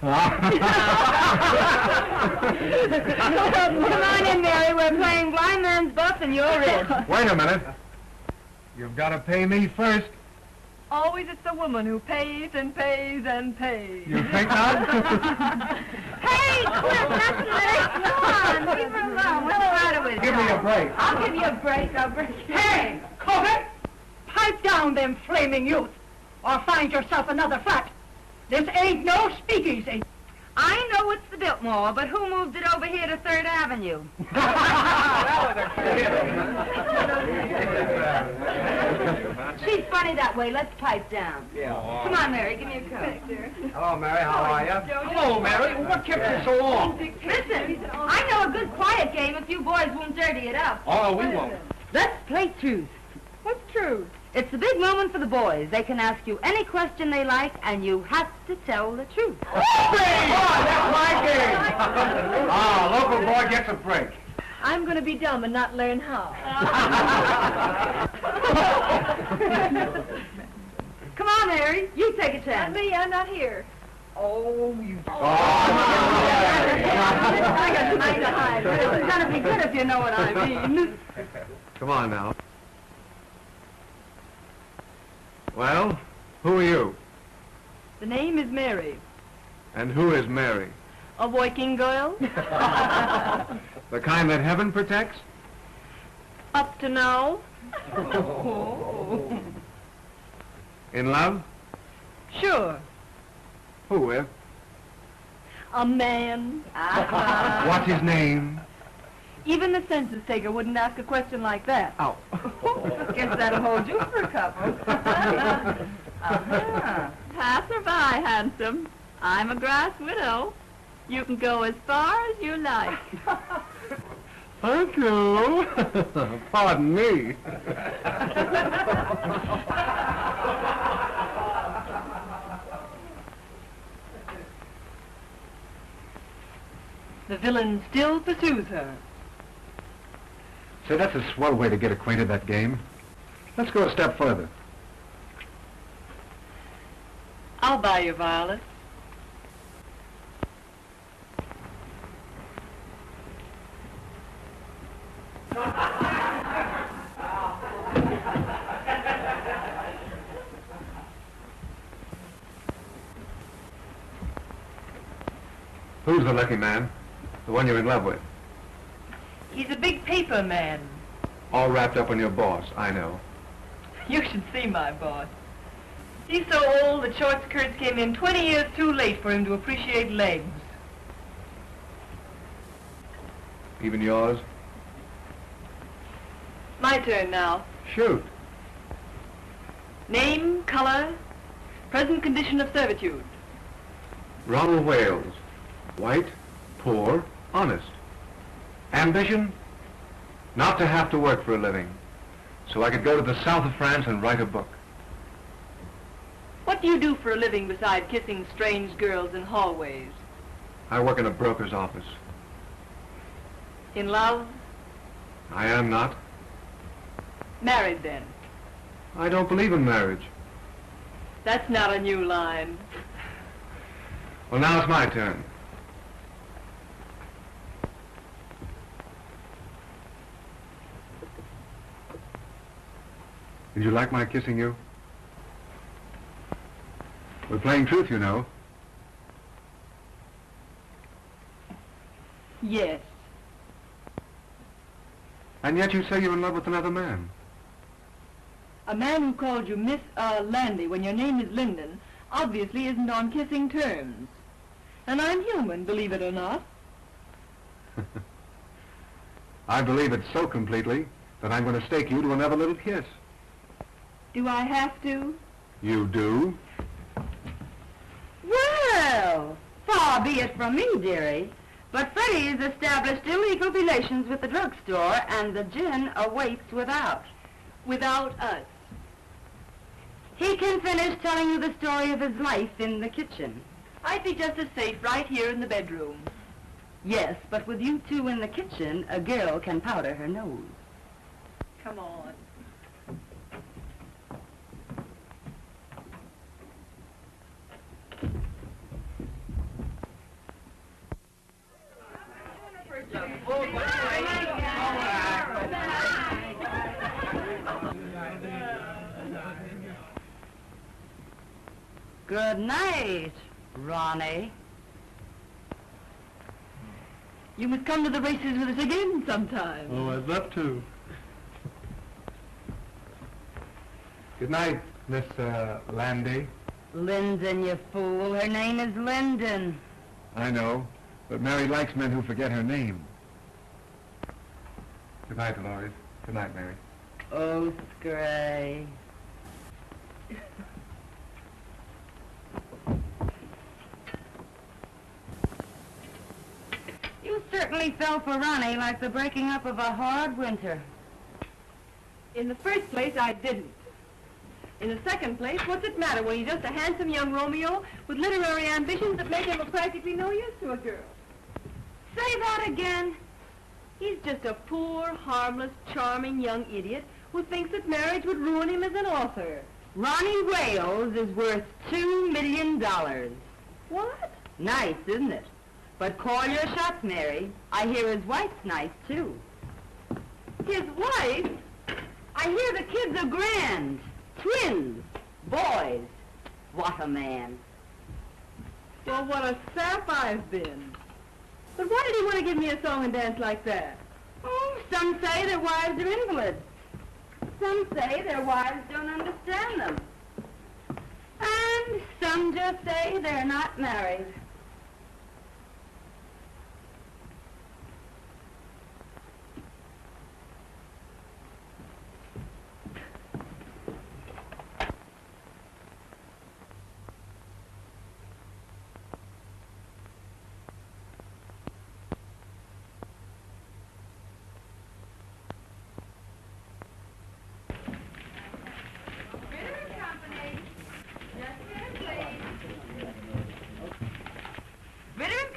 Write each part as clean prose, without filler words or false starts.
Come on in, Mary. We're playing blind man's buff and you're in. Wait a minute. You've got to pay me first. Always it's the woman who pays and pays and pays. You think not? Hey, Cliff, that's nice. Come on, leave her alone. What's the matter with Give me a break. I'll give you a break. I'll break you. Hey, Corbett! Pipe down them flaming youth, or find yourself another flat. This ain't no speakeasy. I know it's the Biltmore, but who moved it over here to 3rd Avenue? She's funny that way. Let's pipe down. Yeah. Come on, Mary. Give me a cup. Hello, Mary. How are you? Hello, Mary. What kept you so long? Listen, I know a good quiet game if you boys won't dirty it up. Oh, we won't. Let's play truth. What's true? It's a big moment for the boys. They can ask you any question they like, and you have to tell the truth. Oh, that's my game. Local boy gets a break. I'm going to be dumb and not learn how. Come on, Mary. You take a Not chance. me, I'm not here. Oh, you... I got nothing to hide. It's going to be good if you know what I mean. Come on now. Well, who are you? The name is Mary. And who is Mary? A working girl? The kind that heaven protects? Up to now? In love? Sure. Who with? A man. What's his name? Even the census taker wouldn't ask a question like that. Oh. Guess that'll hold you for a couple. Uh-huh. Pass her by, handsome. I'm a grass widow. You can go as far as you like. Thank you. Pardon me. The villain still pursues her. Say, that's a swell way to get acquainted, that game. Let's go a step further. I'll buy you, Violet. Who's the lucky man? The one you're in love with? He's a big paper man. All wrapped up in your boss, I know. You should see my boss. He's so old that short skirts came in 20 years too late for him to appreciate legs. Even yours? My turn now. Shoot. Name, color, present condition of servitude. Ronald Wales. White, poor, honest. Ambition? Not to have to work for a living. So I could go to the south of France and write a book. What do you do for a living beside kissing strange girls in hallways? I work in a broker's office. In love? I am not. Married then? I don't believe in marriage. That's not a new line. Well, now it's my turn. Did you like my kissing you? We're playing truth, you know. Yes. And yet you say you're in love with another man. A man who called you Miss Landy when your name is Linden obviously isn't on kissing terms. And I'm human, believe it or not. I believe it so completely that I'm going to stake you to another little kiss. Do I have to? You do? Well, far be it from me, dearie, but Freddie's established illegal relations with the drugstore, and the gin awaits without. Without us. He can finish telling you the story of his life in the kitchen. I'd be just as safe right here in the bedroom. Yes, but with you two in the kitchen, a girl can powder her nose. Come on. Good night, Ronnie. You must come to the races with us again sometime. Oh, I'd love to. Good night, Miss Landy. Linden, you fool. Her name is Linden. I know, but Mary likes men who forget her name. Good night, Dolores. Good night, Mary. Oh, Scray. You certainly fell for Ronnie like the breaking up of a hard winter. In the first place, I didn't. In the second place, what's it matter when he's just a handsome young Romeo with literary ambitions that make him of practically no use to a girl? Say that again. He's just a poor, harmless, charming young idiot who thinks that marriage would ruin him as an author. Ronnie Wales is worth $2 million. What? Nice, isn't it? But call your shots, Mary. I hear his wife's nice, too. His wife? I hear the kids are grand. Twins. Boys. What a man. Well, what a sap I've been. But why did he want to give me a song and dance like that? Oh, some say their wives are invalids. Some say their wives don't understand them. And some just say they're not married.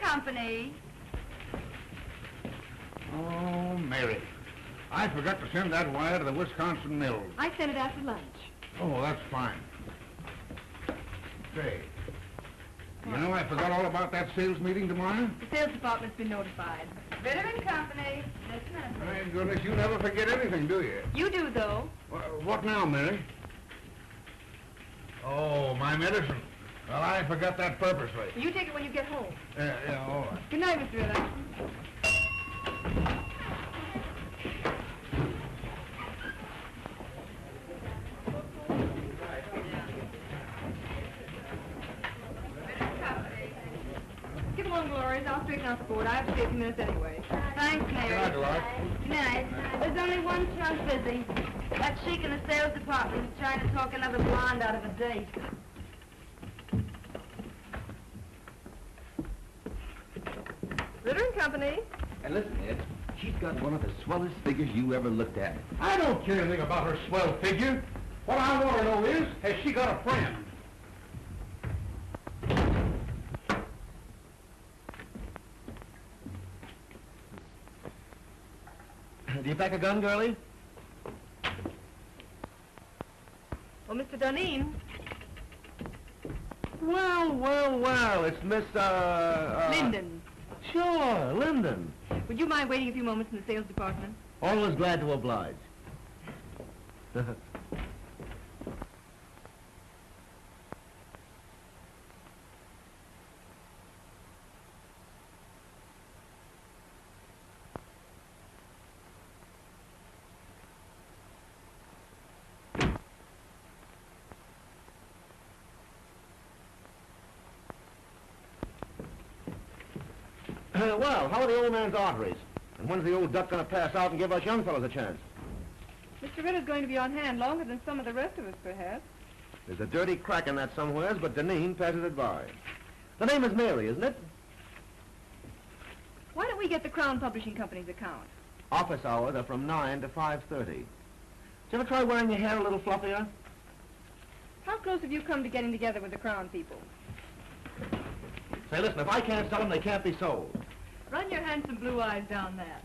Company. Oh, Mary. I forgot to send that wire to the Wisconsin Mills. I sent it after lunch. Oh, that's fine. Say, you know I forgot all about that sales meeting tomorrow? The sales department's been notified. Bitter and Company. My goodness, you never forget anything, do you? You do, though. What now, Mary? Oh, my medicine. Well, I forgot that purposely. You take it when you get home. Yeah, all right. Good night, Mr. Ritter. Get along, Dolores. I'll straighten out the board. I have to stay a few minutes anyway. Thanks, Mary. Good night, Dolores. Good night. There's only one trunk busy. That sheik in the sales department is trying to talk another blonde out of a date. Ritter and Company. And listen, Ed, she's got one of the swellest figures you ever looked at. I don't care anything about her swell figure. What I want to know is, has she got a friend? Do you pack a gun, girlie? Well, Mr. Duneen. Well, it's Miss, Linden. Sure, Linden. Would you mind waiting a few moments in the sales department? Always glad to oblige. Well, how are the old man's arteries? And when's the old duck going to pass out and give us young fellows a chance? Mr. Ritter's going to be on hand longer than some of the rest of us, perhaps. There's a dirty crack in that somewheres, but Deneen passes it by. The name is Mary, isn't it? Why don't we get the Crown Publishing Company's account? Office hours are from 9 to 5:30. Did you ever try wearing your hair a little fluffier? How close have you come to getting together with the Crown people? Say, listen, if I can't sell them, they can't be sold. Run your handsome blue eyes down that.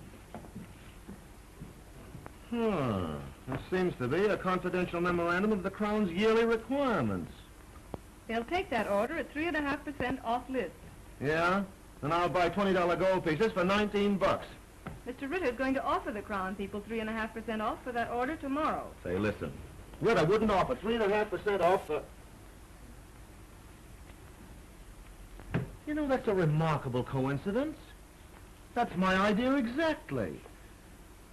There seems to be a confidential memorandum of the Crown's yearly requirements. They'll take that order at 3.5% off list. Yeah? And I'll buy $20 gold pieces for $19. Mr. Ritter's going to offer the Crown people 3.5% off for that order tomorrow. Say, listen. Ritter wouldn't offer 3.5% off for... You know, that's a remarkable coincidence. That's my idea exactly.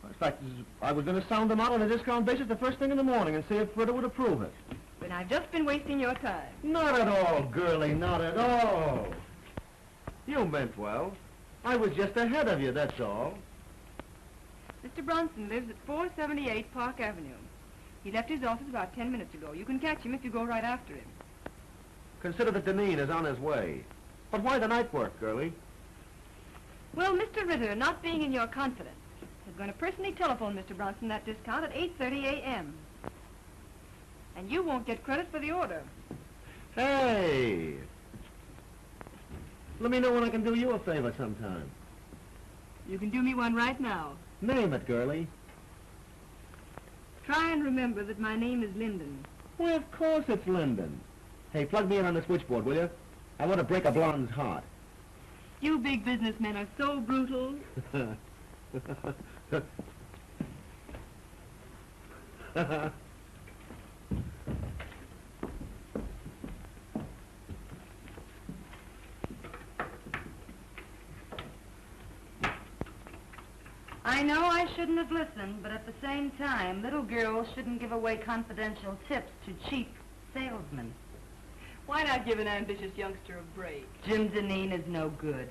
In fact, I was going to sound them out on a discount basis the first thing in the morning and see if Ritter would approve it. But I've just been wasting your time. Not at all, girlie, not at all. You meant well. I was just ahead of you, that's all. Mr. Bronson lives at 478 Park Avenue. He left his office about 10 minutes ago. You can catch him if you go right after him. Consider that Deneen is on his way. But why the night work, girlie? Well, Mr. Ritter, not being in your confidence, is going to personally telephone Mr. Bronson that discount at 8:30 a.m. And you won't get credit for the order. Hey! Let me know when I can do you a favor sometime. You can do me one right now. Name it, girlie. Try and remember that my name is Linden. Why, of course it's Linden. Hey, plug me in on the switchboard, will you? I want to break a blonde's heart. You big businessmen are so brutal. I know I shouldn't have listened, but at the same time, little girls shouldn't give away confidential tips to cheap salesmen. Why not give an ambitious youngster a break? Jim Deneen is no good.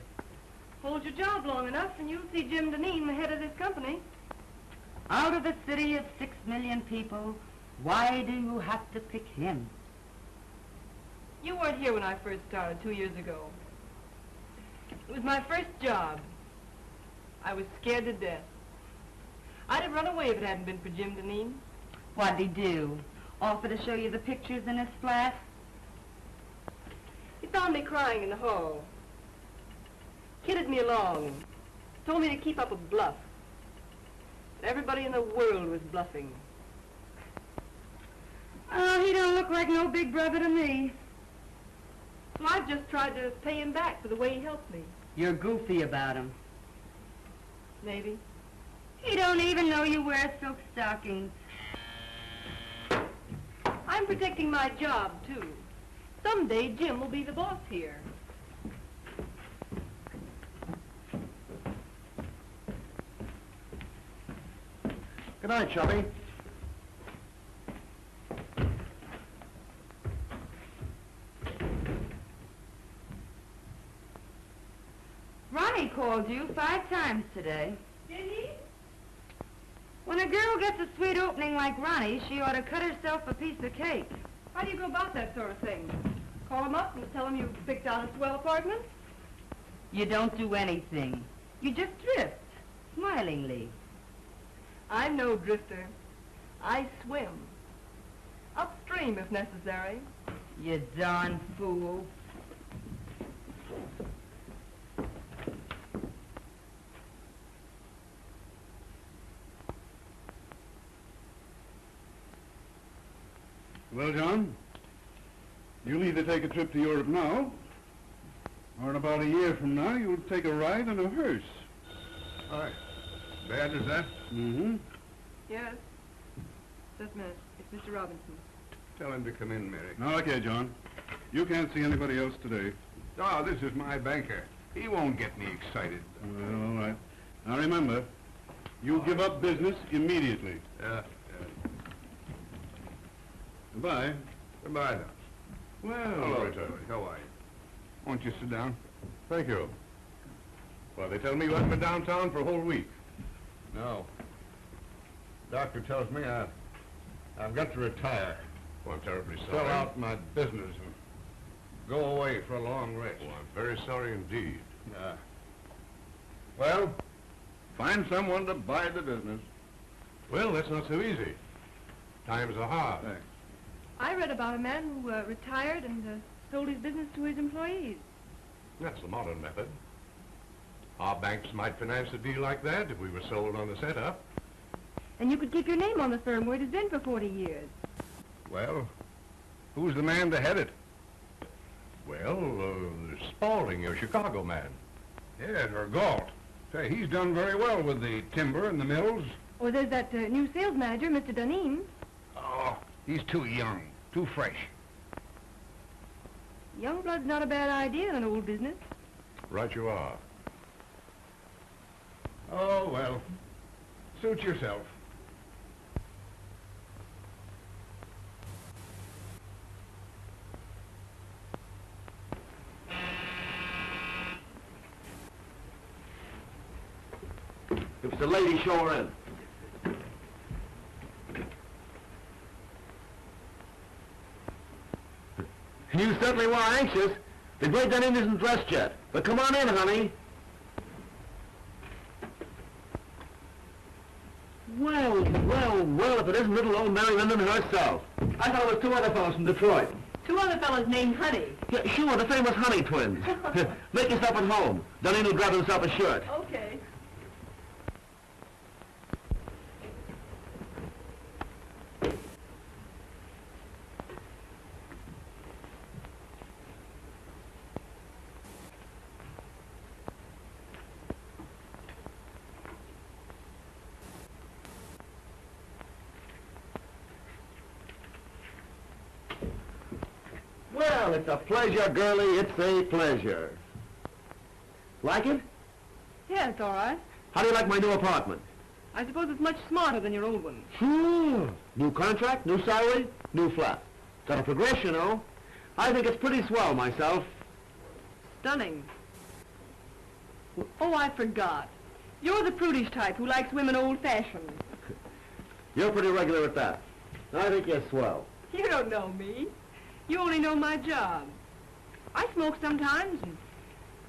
Hold your job long enough and you'll see Jim Deneen, the head of this company. Out of a city of 6 million people, why do you have to pick him? You weren't here when I first started 2 years ago. It was my first job. I was scared to death. I'd have run away if it hadn't been for Jim Deneen. What'd he do? Offer to show you the pictures in his flat? He found me crying in the hall. Kidded me along. Told me to keep up a bluff. But everybody in the world was bluffing. Oh, he don't look like no big brother to me. So I've just tried to pay him back for the way he helped me. You're goofy about him. Maybe. He don't even know you wear silk stockings. I'm protecting my job, too. Someday Jim will be the boss here. Good night, Chubby. Ronnie called you 5 times today. Did he? When a girl gets a sweet opening like Ronnie, she ought to cut herself a piece of cake. How do you go about that sort of thing? Call him up and tell him you picked out a swell apartment? You don't do anything. You just drift, smilingly. I'm no drifter. I swim. Upstream, if necessary. You darn fool. Well, John, you'll either take a trip to Europe now, or in about a year from now, you'll take a ride in a hearse. Hi. Bad as that? Mm-hmm. Yes. Just a minute. It's Mr. Robinson. Tell him to come in, Mary. Okay, John. You can't see anybody else today. Oh, this is my banker. He won't get me excited. Well, all right. Now remember, you give up business immediately. Goodbye. Goodbye, now. Well, Hello, Charlie. How are you? Won't you sit down? thank you. Well, they tell me you haven't been downtown for a whole week. No. Doctor tells me I've got to retire. Well, I'm terribly sorry. Sell out my business and go away for a long rest. Oh, I'm very sorry indeed. Well, find someone to buy the business. Well, that's not so easy. Times are hard. Thanks. I read about a man who retired and sold his business to his employees. That's the modern method. Our banks might finance a deal like that if we were sold on the setup. And you could keep your name on the firm where it has been for 40 years. Well, who's the man to head it? Well, Spaulding, your Chicago man. Yes, or Galt. Say, he's done very well with the timber and the mills. Or there's that new sales manager, Mr. Duneen. Oh, he's too young, too fresh. Young blood's not a bad idea in an old business. Right you are. Oh, well, suit yourself. If it's a lady, show her in. You certainly were anxious. The great Duneen isn't dressed yet. But come on in, honey. Well, well, well, if it isn't little old Mary Linden herself. I thought it was two other fellows from Detroit. Two other fellas named Honey. Yeah, sure, the famous Honey twins. Make yourself at home. Duneen will grab himself a shirt. Okay. Well, it's a pleasure, girlie. It's a pleasure. Like it? Yeah, it's all right. How do you like my new apartment? I suppose it's much smarter than your old one. Sure. New contract, new salary, new flat. Got a progression, you know. I think it's pretty swell myself. Stunning. Oh, I forgot. You're the prudish type who likes women old-fashioned. You're pretty regular at that. I think you're swell. You don't know me. You only know my job. I smoke sometimes and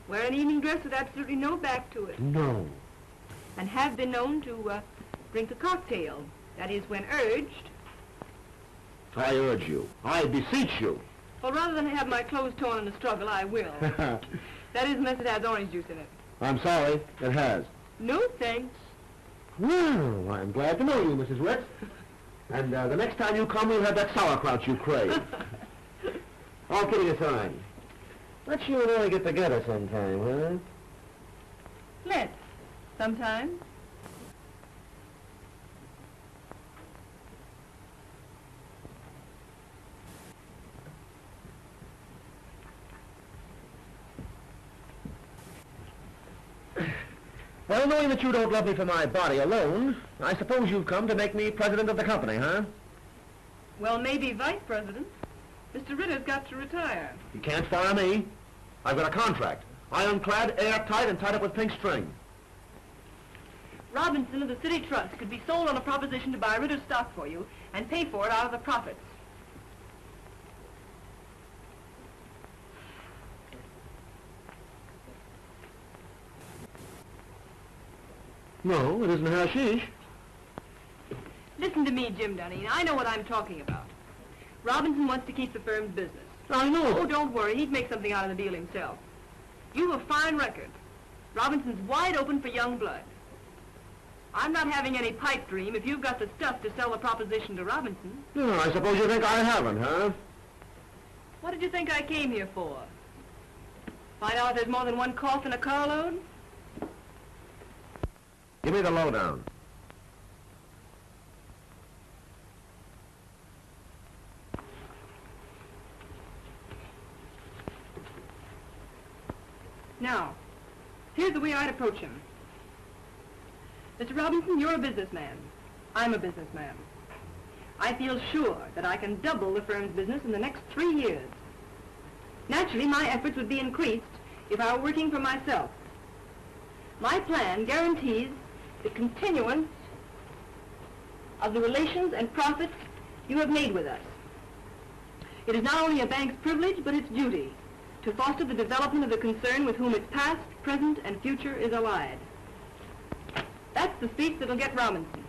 wear an evening dress with absolutely no back to it. No. And have been known to drink a cocktail. That is, when urged. I urge you. I beseech you. Well, rather than have my clothes torn in a struggle, I will. That is, unless it has orange juice in it. I'm sorry. It has. No thanks. Well, I'm glad to know you, Mrs. Ritz. And the next time you come, we'll have that sauerkraut you crave. All kidding aside, let's you and I get together sometime, huh? Let's. Sometime. Well, knowing that you don't love me for my body alone, I suppose you've come to make me president of the company, huh? Well, maybe vice president. Mr. Ritter's got to retire. You can't fire me. I've got a contract. Ironclad, airtight, and tied up with pink string. Robinson of the City Trust could be sold on a proposition to buy Ritter's stock for you and pay for it out of the profits. No, it isn't hashish. Listen to me, Jim Duneen. I know what I'm talking about. Robinson wants to keep the firm's business. I know. Oh, don't worry. He'd make something out of the deal himself. You have a fine record. Robinson's wide open for young blood. I'm not having any pipe dream if you've got the stuff to sell the proposition to Robinson. No, I suppose you think I haven't, huh? What did you think I came here for? Find out if there's more than one cough in a carload? Give me the lowdown. Now, here's the way I'd approach him. Mr. Robinson, you're a businessman. I'm a businessman. I feel sure that I can double the firm's business in the next 3 years. Naturally, my efforts would be increased if I were working for myself. My plan guarantees the continuance of the relations and profits you have made with us. It is not only a bank's privilege, but its duty to foster the development of the concern with whom its past, present, and future is allied. That's the speech that'll get Robinson.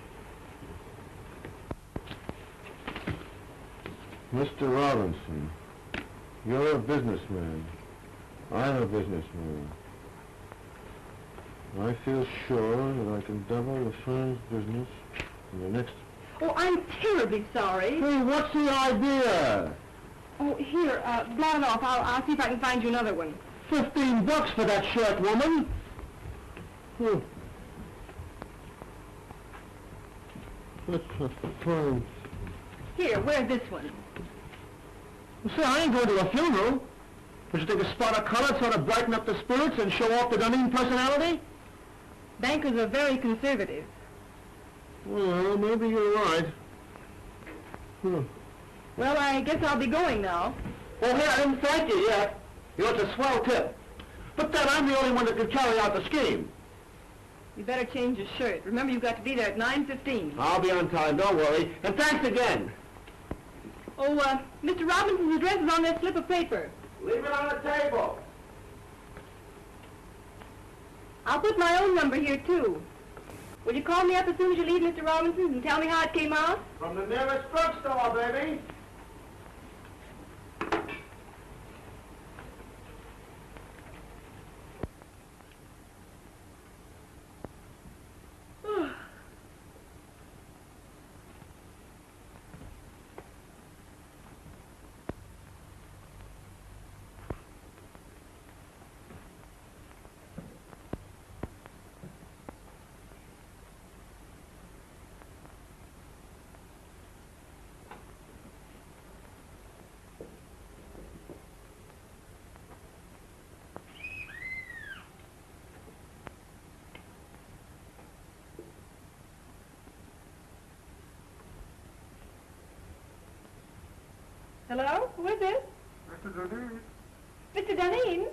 Mr. Robinson, you're a businessman. I'm a businessman. I feel sure that I can double the firm's business in the next... Oh, I'm terribly sorry. Hey, what's the idea? Oh, here, blot it off. I'll see if I can find you another one. $15 for that shirt, woman. That's a phone. Here, wear this one. Say, I ain't going to a funeral. Would you take a spot of color, sort of brighten up the spirits and show off the Dunedin personality? Bankers are very conservative. Well, maybe you're right. Well, I guess I'll be going now. Oh, hey, I didn't thank you yet. You know, it's a swell tip. But then I'm the only one that can carry out the scheme. You better change your shirt. Remember, you've got to be there at 9:15. I'll be on time, don't worry. And thanks again. Oh, Mr. Robinson's address is on that slip of paper. Leave it on the table. I'll put my own number here, too. Will you call me up as soon as you leave Mr. Robinson's and tell me how it came out? From the nearest drugstore, baby. Hello? Who is this? Mr. Dunedin. Mr. Dunedin?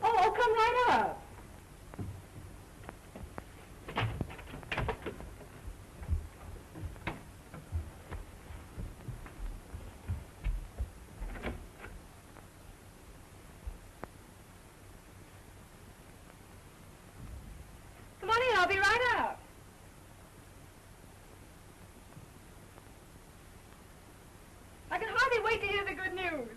Oh, come right up. Come on in, I'll be right up. I can hardly wait to hear the good news.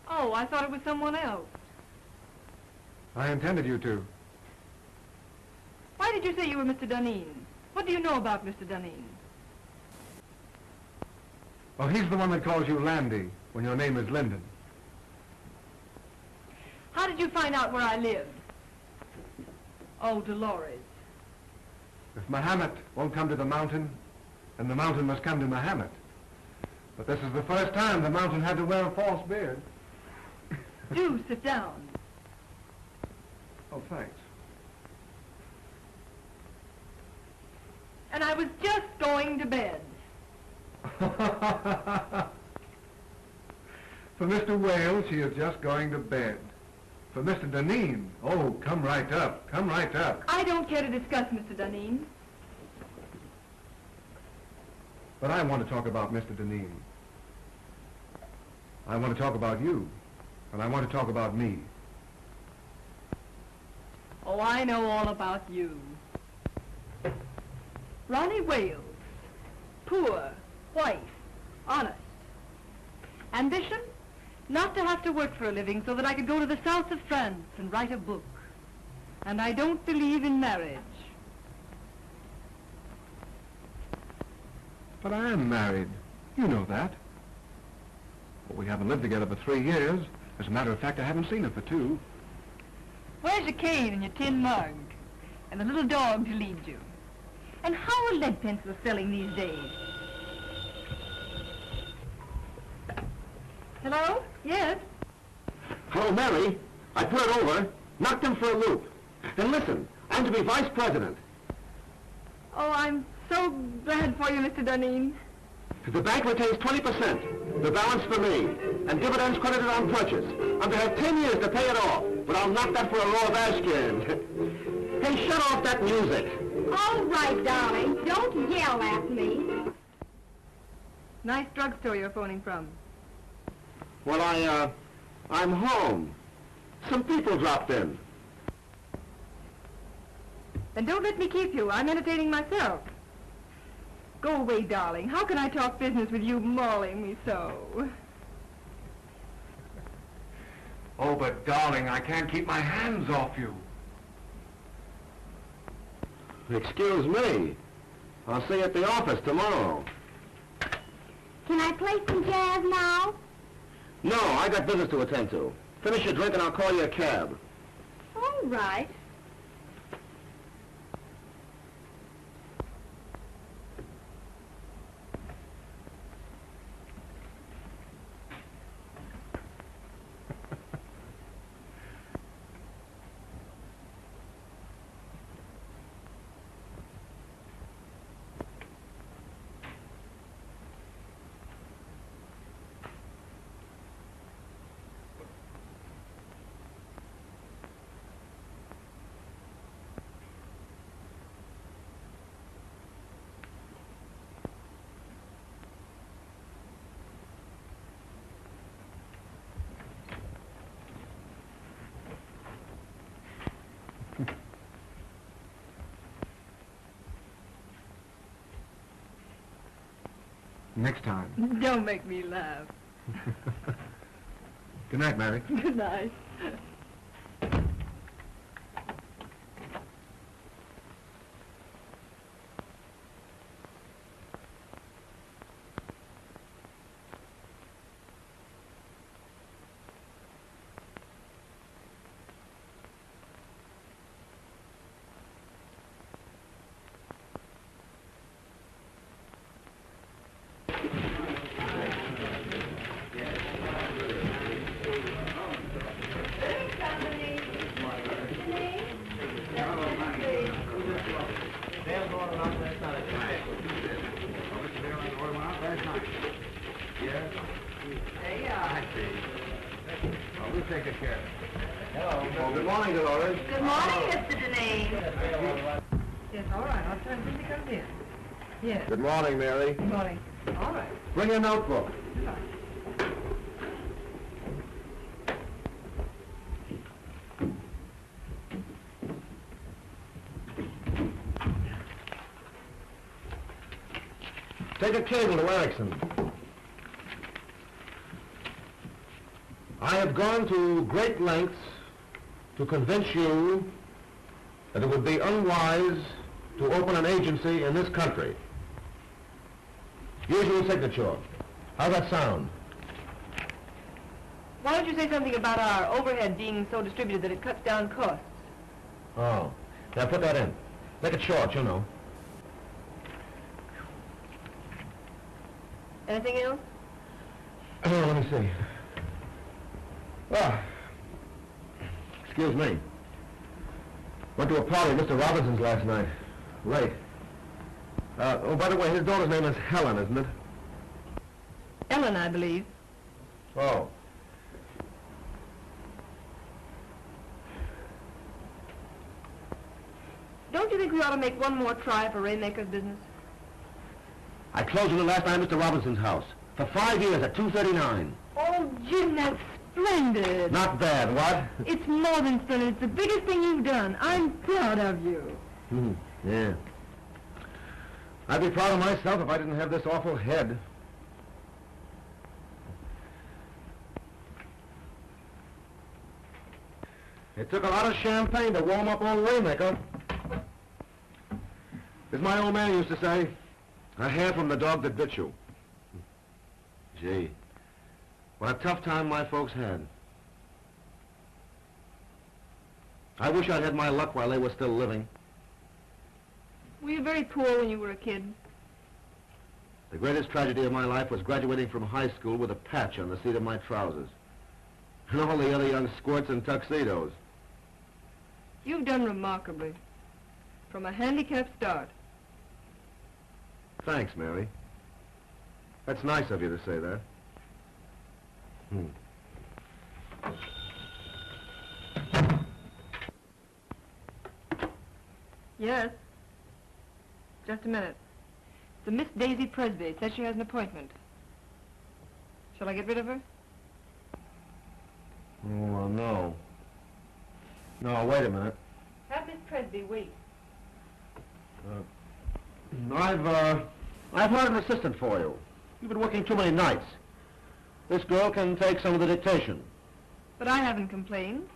Oh, I thought it was someone else. I intended you to. Why did you say you were Mr. Dunedin? What do you know about Mr. Dunedin? Well, he's the one that calls you Landy when your name is Linden. How did you find out where I lived? Oh, Dolores. If Mahomet won't come to the mountain, then the mountain must come to Mahomet. But this is the first time the mountain had to wear a false beard. Do sit down. Oh, thanks. And I was just going to bed. For Mr. Wales, she is just going to bed. For Mr. Dunedin, oh, come right up, come right up. I don't care to discuss Mr. Dunedin. But I want to talk about Mr. Dunedin. I want to talk about you, and I want to talk about me. Oh, I know all about you. Ronnie Wales. Poor, white, honest. Ambition? Not to have to work for a living so that I could go to the south of France and write a book. And I don't believe in marriage. But I am married. You know that. But we haven't lived together for 3 years. As a matter of fact, I haven't seen her for 2. Where's your cane and your tin mug? And the little dog to lead you? And how are lead pencils selling these days? Hello? Yes? Hello, Mary. I put it over, knocked him for a loop. And listen, I'm to be vice president. Oh, I'm so glad for you, Mr. Dunedin. The bank retains 20%, the balance for me, and dividends credited on purchase. I'm to have 10 years to pay it off, but I'll knock that for a row of Ashcan. Hey, shut off that music. All right, darling. Don't yell at me. Nice drugstore you're phoning from. Well, I'm home. Some people dropped in. Then don't let me keep you. I'm entertaining myself. Go away, darling. How can I talk business with you mauling me so? Oh, but darling, I can't keep my hands off you. Excuse me. I'll see you at the office tomorrow. Can I play some jazz now? No, I got business to attend to. Finish your drink and I'll call you a cab. All right. Next time. Don't make me laugh. Good night, Mary. Good night. We'll take a care. Hello. Oh, good morning, Dolores. Good morning, Mr. Deneen. Yes, all right. I'll try and see if he comes in. Yes. Good morning, Mary. Good morning. All right. Bring your notebook. Take a cable to Erickson. I have gone to great lengths to convince you that it would be unwise to open an agency in this country. Usual signature. How's that sound? Why don't you say something about our overhead being so distributed that it cuts down costs? Oh. Now put that in. Make it short, you know. Anything else? Oh, let me see. Well, excuse me. Went to a party at Mr. Robinson's last night. Late. Oh, by the way, his daughter's name is Helen, isn't it? Ellen, I believe. Oh. Don't you think we ought to make one more try for Raymaker's business? I closed on it last night at Mr. Robinson's house. For 5 years at $2.39. Oh, Jim, that's splendid. Not bad, what? It's more than splendid. It's the biggest thing you've done. I'm proud of you. Yeah. I'd be proud of myself if I didn't have this awful head. It took a lot of champagne to warm up old Raymaker. As my old man used to say, a hair from the dog that bit you. Gee, what a tough time my folks had. I wish I'd had my luck while they were still living. Were you very poor when you were a kid? The greatest tragedy of my life was graduating from high school with a patch on the seat of my trousers. And all the other young squirts in tuxedos. You've done remarkably. From a handicapped start. Thanks, Mary. That's nice of you to say that. Yes. Just a minute. It's a Miss Daisy Presby. It says she has an appointment. Shall I get rid of her? Oh, no. No, wait a minute. Have Miss Presby wait. I've hired an assistant for you. You've been working too many nights. This girl can take some of the dictation. But I haven't complained.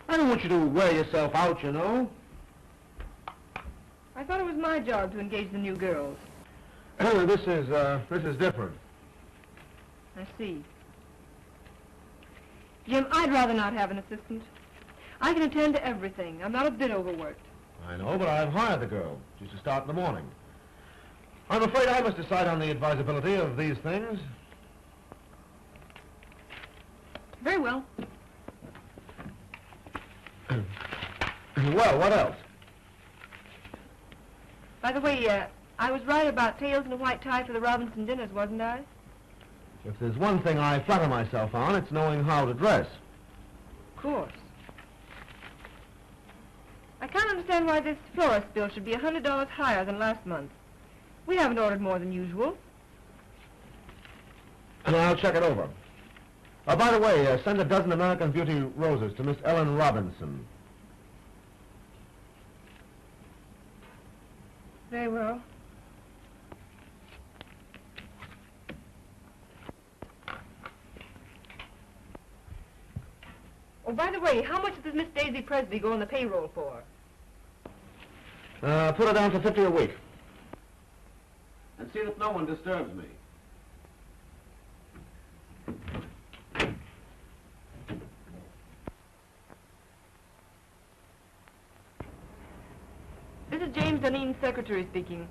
I don't want you to wear yourself out, you know. I thought it was my job to engage the new girls. This is different. I see. Jim, I'd rather not have an assistant. I can attend to everything. I'm not a bit overworked. I know, but I've hired the girl. She's to start in the morning. I'm afraid I must decide on the advisability of these things. Very well. Well, what else? By the way, I was right about tails and a white tie for the Robinson dinners, wasn't I? If there's one thing I flatter myself on, it's knowing how to dress. Of course. I can't understand why this florist bill should be $100 higher than last month. We haven't ordered more than usual. And I'll check it over. By the way, send a dozen American Beauty roses to Miss Ellen Robinson. Very well. Oh, by the way, how much does Miss Daisy Presby go on the payroll for? Put her down for 50 a week. And see that no one disturbs me. This is James Dunnean's secretary speaking.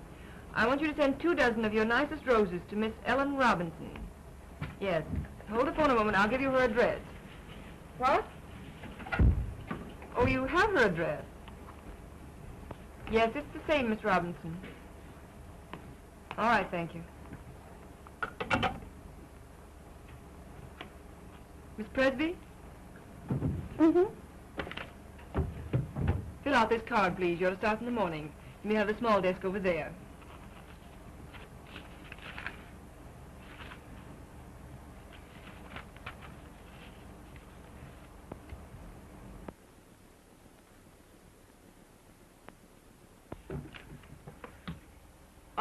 I want you to send 2 dozen of your nicest roses to Miss Ellen Robinson. Yes. Hold the phone a moment. I'll give you her address. What? Oh, you have her address. Yes, it's the same, Miss Robinson. All right, thank you. Miss Presby? Mm-hmm. Fill out this card, please. You're to start in the morning. You may have the small desk over there.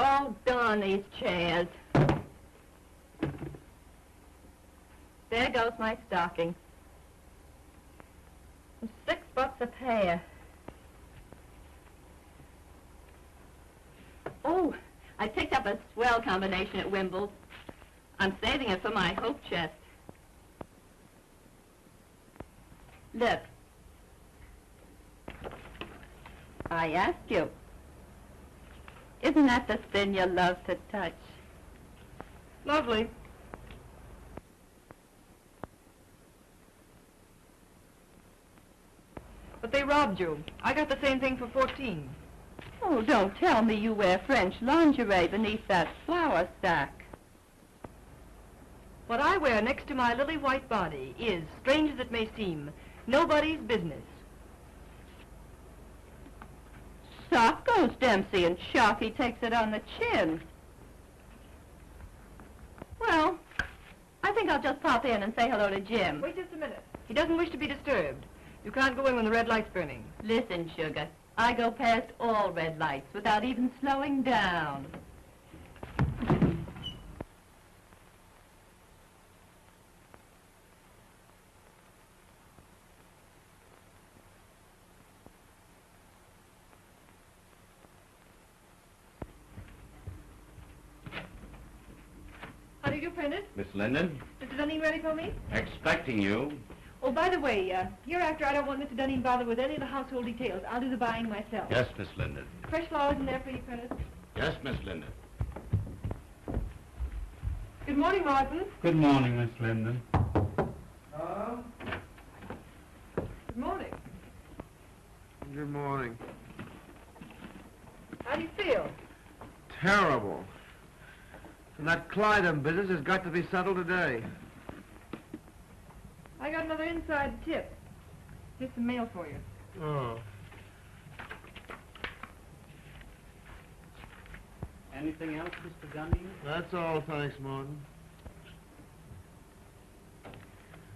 Oh, darn these chairs. There goes my stocking. $6 a pair. Oh, I picked up a swell combination at Wimble's. I'm saving it for my hope chest. Look. I asked you. Isn't that the thin you love to touch? Lovely. But they robbed you. I got the same thing for 14. Oh, don't tell me you wear French lingerie beneath that flower stack. What I wear next to my lily white body is, strange as it may seem, nobody's business. Soft goes Dempsey, and Sharky takes it on the chin. Well, I think I'll just pop in and say hello to Jim. Wait just a minute. He doesn't wish to be disturbed. You can't go in when the red light's burning. Listen, sugar, I go past all red lights without even slowing down. How did you print it? Miss Linden, Mr. Dunning ready for me? expecting you. Oh, by the way, hereafter I don't want Mr. Dunning bothered with any of the household details. I'll do the buying myself. Yes, Miss Linden. Fresh flowers in there for you, Prentice. Yes, Miss Linden. Good morning, Martin. Good morning, Miss Linden. Good morning. Good morning. How do you feel? Terrible. And that Clydem business has got to be settled today. I got another inside tip. Here's some mail for you. Oh. Anything else, Mr. Dunning? That's all, thanks, Martin.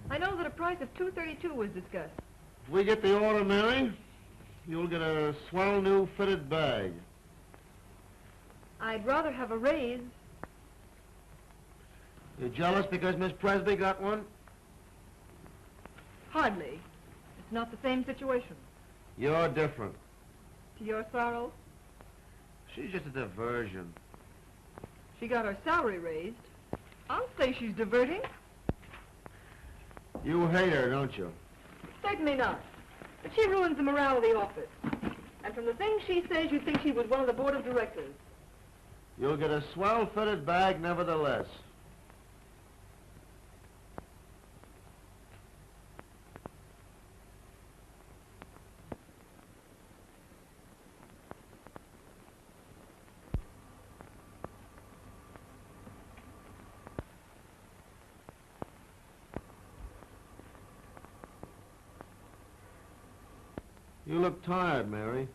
I know that a price of $232 was discussed. If we get the order, Mary, you'll get a swell new fitted bag. I'd rather have a raise. You jealous because Miss Presby got one? Hardly. It's not the same situation. You're different. To your sorrow? She's just a diversion. She got her salary raised. I'll say she's diverting. You hate her, don't you? Certainly not. But she ruins the morale of the office. And from the things she says, you'd think she was one of the board of directors. You'll get a swell-fitted bag nevertheless. You look tired, Mary.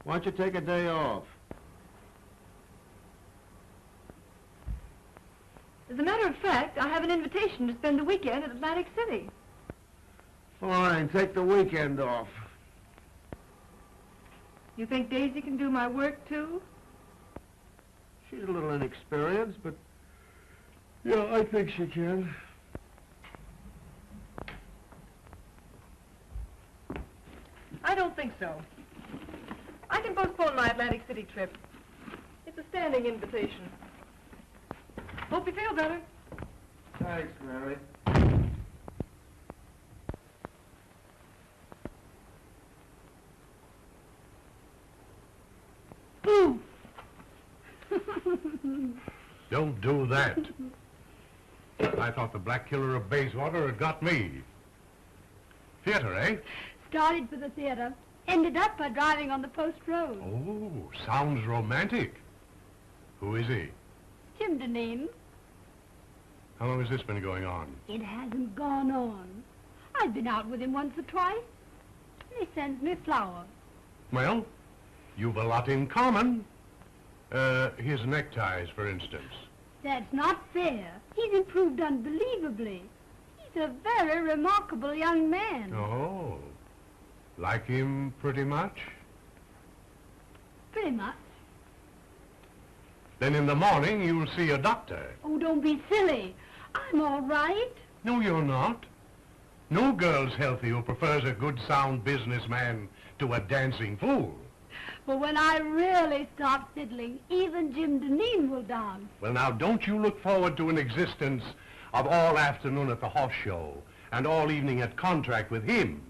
Why don't you take a day off? As a matter of fact, I have an invitation to spend the weekend at Atlantic City. Fine, take the weekend off. You think Daisy can do my work, too? She's a little inexperienced, but yeah, I think she can. I don't think so. I can postpone my Atlantic City trip. It's a standing invitation. Hope you feel better. Thanks, Mary. Boo! Don't do that. I thought the Black Killer of Bayswater had got me. Theater, eh? Started for the theater. Ended up by driving on the post road. Oh, sounds romantic. Who is he? Jim Deneen. How long has this been going on? It hasn't gone on. I've been out with him once or twice. He sends me flowers. Well, you've a lot in common. His neckties, for instance. That's not fair. He's improved unbelievably. He's a very remarkable young man. Oh, like him pretty much? Pretty much. Then in the morning you'll see a doctor. Oh, don't be silly. I'm all right. No, you're not. No girl's healthy who prefers a good, sound businessman to a dancing fool. But when I really start fiddling, even Jim Deneen will dance. Well, now, don't you look forward to an existence of all afternoon at the horse show and all evening at contract with him.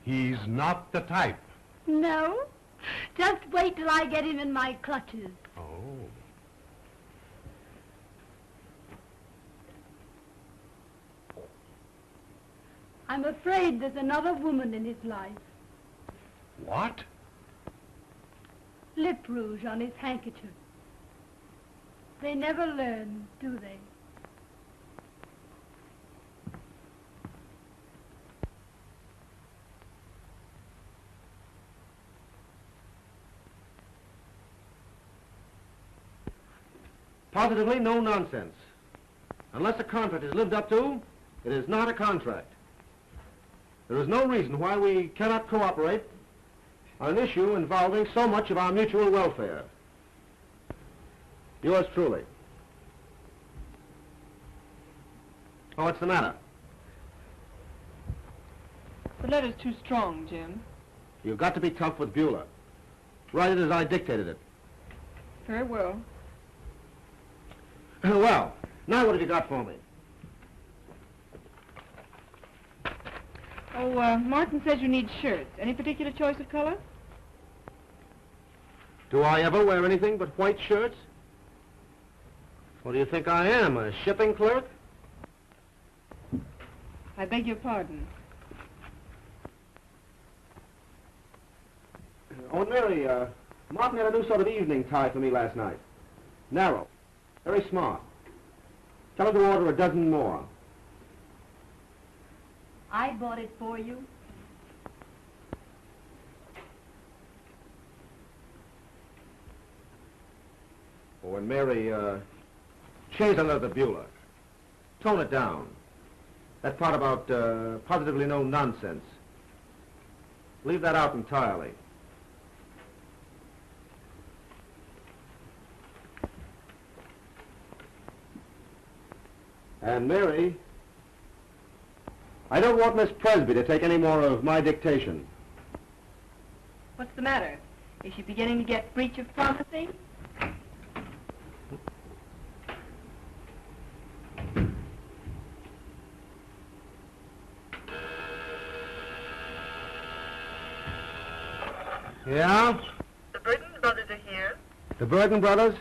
He's not the type. No? Just wait till I get him in my clutches. Oh. I'm afraid there's another woman in his life. What? Lip rouge on his handkerchief. They never learn, do they? Positively no nonsense. Unless a contract is lived up to, it is not a contract. There is no reason why we cannot cooperate on an issue involving so much of our mutual welfare. Yours truly. Oh, what's the matter? The letter's too strong, Jim. You've got to be tough with Beulah. Write it as I dictated it. Very well. Well, now what have you got for me? Oh, Martin says you need shirts. Any particular choice of color? Do I ever wear anything but white shirts? What do you think I am, a shipping clerk? I beg your pardon. Oh, Mary, Martin had a new sort of evening tie for me last night. Narrow. Very smart. Tell him to order a dozen more. I bought it for you. Oh, and Mary, change the letter to Beulah. Tone it down. That part about positively no nonsense. Leave that out entirely. And Mary, I don't want Miss Presby to take any more of my dictation. What's the matter? Is she beginning to get breach of promising? Yeah? The Burton brothers are here. The Burton brothers?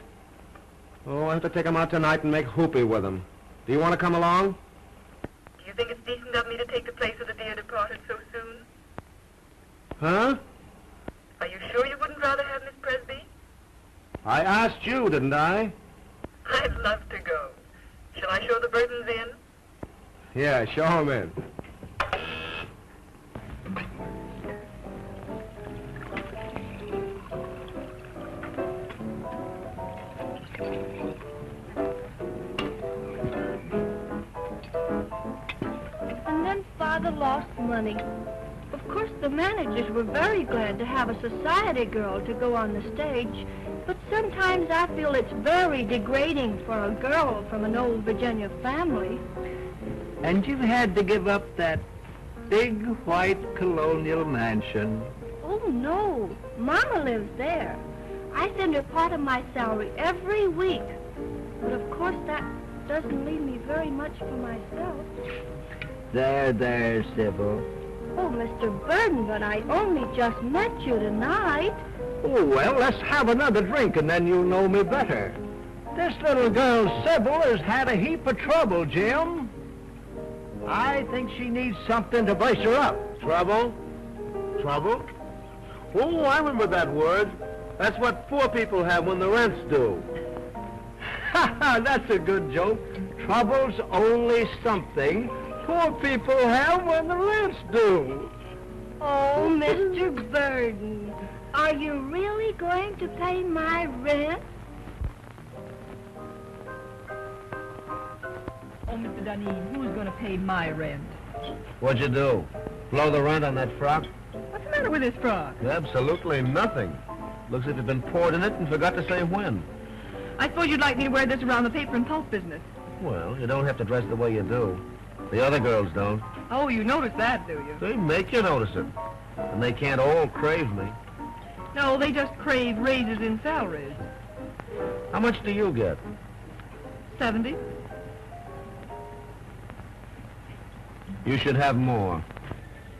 Oh, I have to take them out tonight and make hoopy with them. Do you want to come along? Do you think it's decent of me to take the place of the dear departed so soon? Huh? Are you sure you wouldn't rather have Miss Presby? I asked you, didn't I? I'd love to go. Shall I show the Burtons in? Yeah, show them in. And then Father lost money. Of course, the managers were very glad to have a society girl to go on the stage, but sometimes I feel it's very degrading for a girl from an old Virginia family. And you've had to give up that big white colonial mansion. Oh, no. Mama lives there. I send her part of my salary every week. But of course, that doesn't leave me very much for myself. There, Sybil. Oh, Mr. Burton, but I only just met you tonight. Oh, well, let's have another drink and then you'll know me better. This little girl, Sybil, has had a heap of trouble, Jim. I think she needs something to brace her up. Trouble? Trouble? Oh, I remember that word. That's what poor people have when the rent's due. Ha ha, that's a good joke. Trouble's only something poor people have when the rent's due. Oh, Mr. Burton, are you really going to pay my rent? Oh, Mr. Dunedin, who's going to pay my rent? What'd you do? Blow the rent on that frock? What's the matter with this frock? Absolutely nothing. Looks as if you'd been poured in it and forgot to say when. I suppose you'd like me to wear this around the paper and pulp business. Well, you don't have to dress the way you do. The other girls don't. Oh, you notice that, do you? They make you notice it. And they can't all crave me. No, they just crave raises in salaries. How much do you get? 70. You should have more.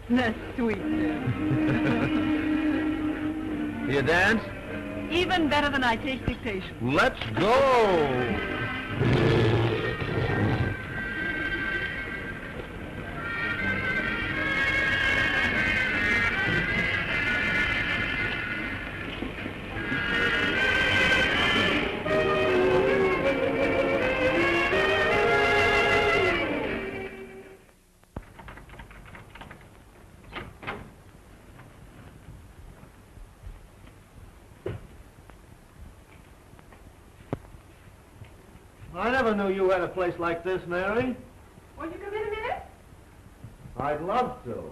That's sweet. You dance? Even better than I take dictation. Let's go! I never knew you had a place like this, Mary. Won't you come in a minute? I'd love to.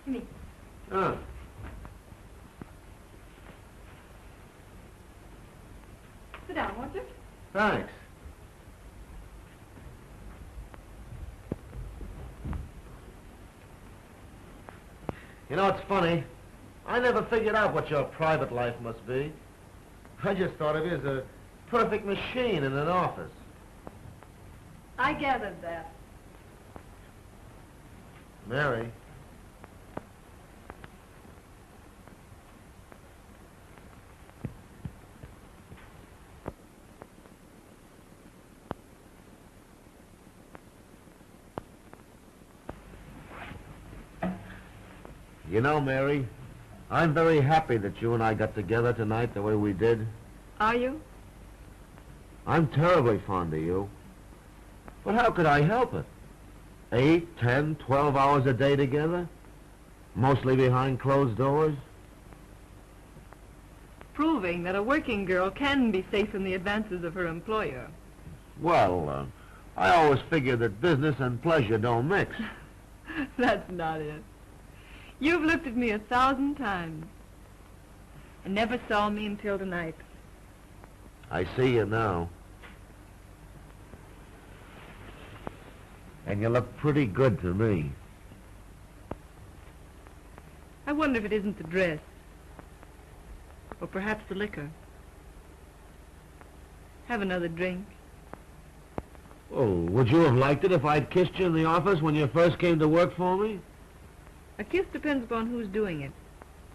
Me. Sit down, won't you? Thanks. You know, it's funny. I never figured out what your private life must be. I just thought of you as a perfect machine in an office. I gathered that. Mary. You know, Mary, I'm very happy that you and I got together tonight the way we did. Are you? I'm terribly fond of you. But how could I help it? 8, 10, 12 hours a day together? Mostly behind closed doors? Proving that a working girl can be safe in the advances of her employer. Well, I always figured that business and pleasure don't mix. That's not it. You've looked at me 1,000 times and never saw me until tonight. I see you now. And you look pretty good to me. I wonder if it isn't the dress. Or perhaps the liquor. Have another drink. Oh, would you have liked it if I'd kissed you in the office when you first came to work for me? A kiss depends upon who's doing it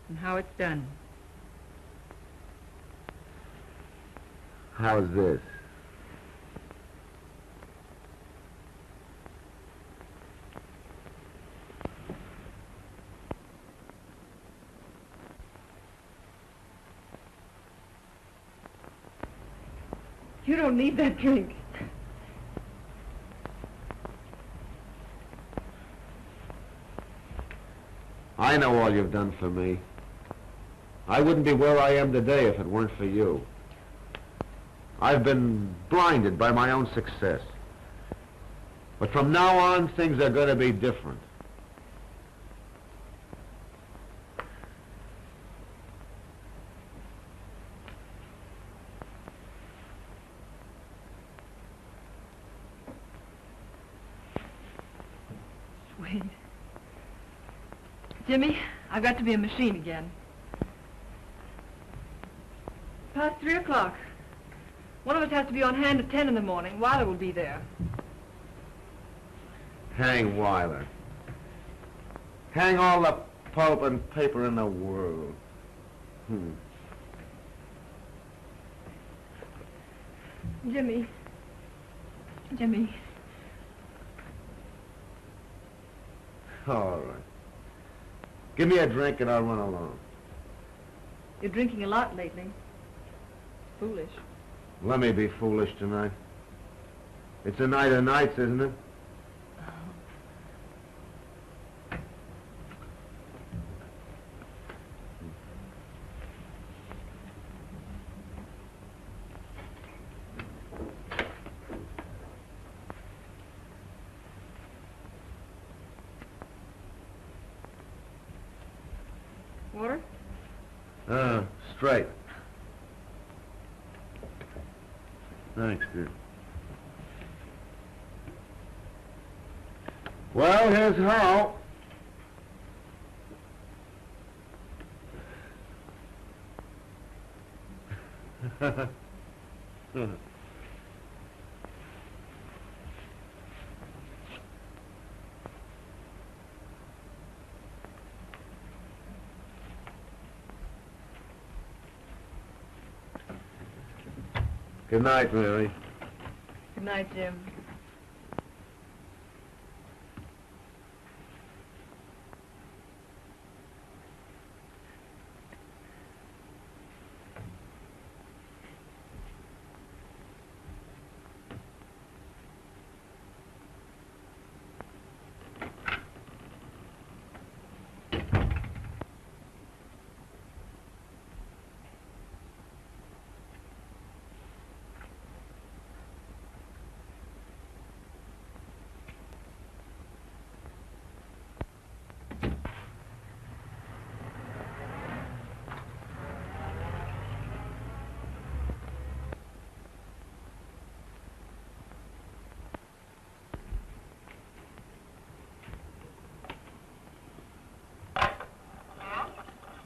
and how it's done. How's this? You don't need that drink. I know all you've done for me. I wouldn't be where I am today if it weren't for you. I've been blinded by my own success. But from now on, things are going to be different. Sweet. Jimmy, I've got to be a machine again. Past 3 o'clock. One of us has to be on hand at 10 in the morning. Weiler will be there. Hang Weiler. Hang all the pulp and paper in the world. Jimmy. Jimmy. All right. Give me a drink and I'll run along. You're drinking a lot lately. Foolish. Let me be foolish tonight. It's a night of nights, isn't it? Water? Straight. Thanks, dear. Well, here's how. Good night, Mary. Good night, Jim.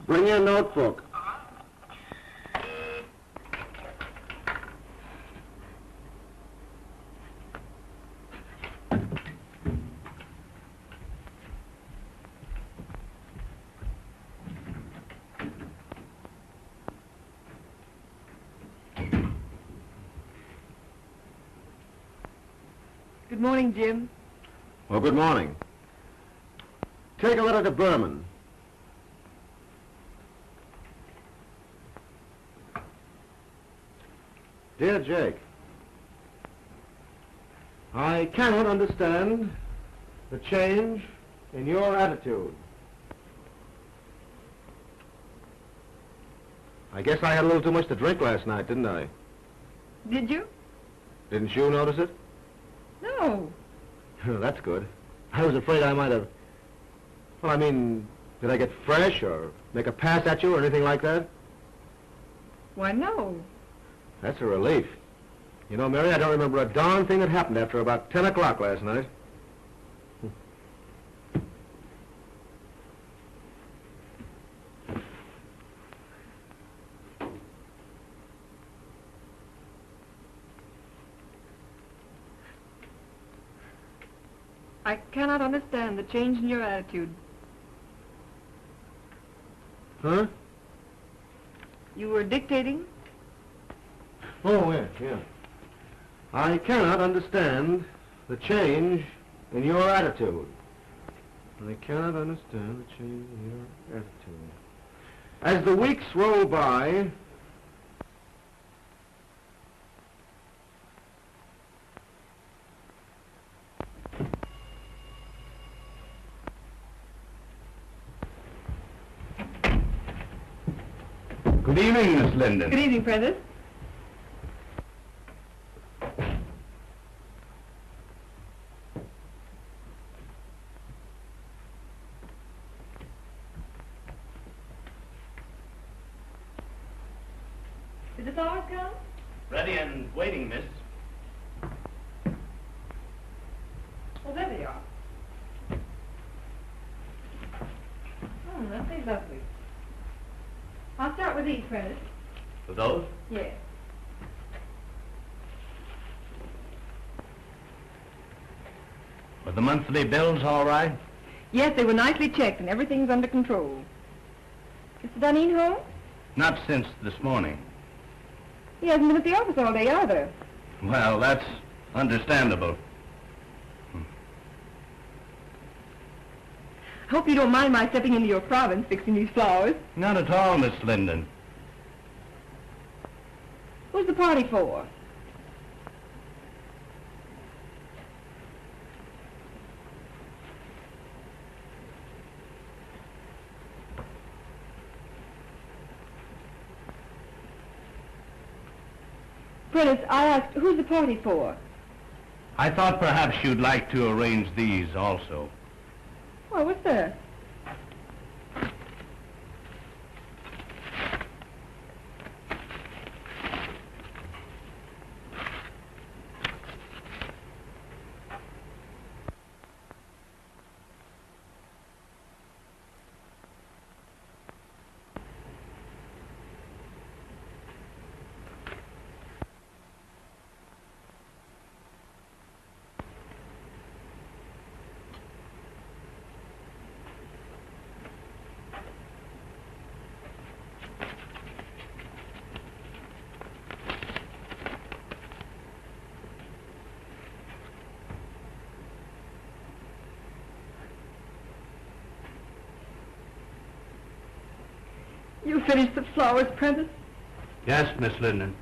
Bring your notebook. Good morning, Jim. Well, good morning. Take a letter to Berman. Dear Jake, I cannot understand the change in your attitude. I guess I had a little too much to drink last night, didn't I? Did you? Didn't you notice it? No. That's good. I was afraid I might have... Well, I mean, did I get fresh or make a pass at you or anything like that? Why, no. That's a relief. You know, Mary, I don't remember a darn thing that happened after about 10 o'clock last night. I cannot understand the change in your attitude. Huh? You were dictating? Oh, yeah. I cannot understand the change in your attitude. I cannot understand the change in your attitude. As the weeks roll by, Good evening, Miss Linden. Good evening, Prentice. Did the flowers come? Ready and waiting, miss. Oh, there they are. Oh, aren't they lovely? I'll start with these, Prentice. With those? Yes. Were the monthly bills all right? Yes, they were nicely checked and everything's under control. Mr. Dunning home? Not since this morning. He hasn't been at the office all day either. Well, that's understandable. Hope you don't mind my stepping into your province fixing these flowers. Not at all, Miss Linden. Who's the party for? Prentice, I asked, who's the party for? I thought perhaps you'd like to arrange these also. Well, what's that? You finished the flowers, Prentice? Yes, Miss Linden.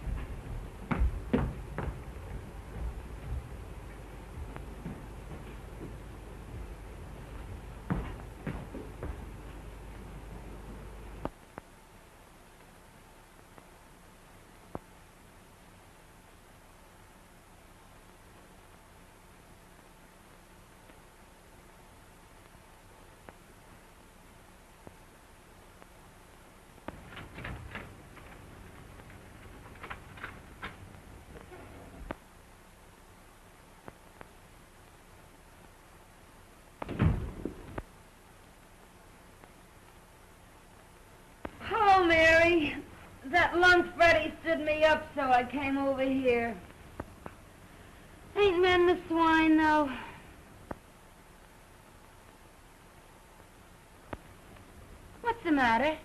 Oh, Mary, that lunch Freddie stood me up, so I came over here. Ain't men the swine, though? What's the matter?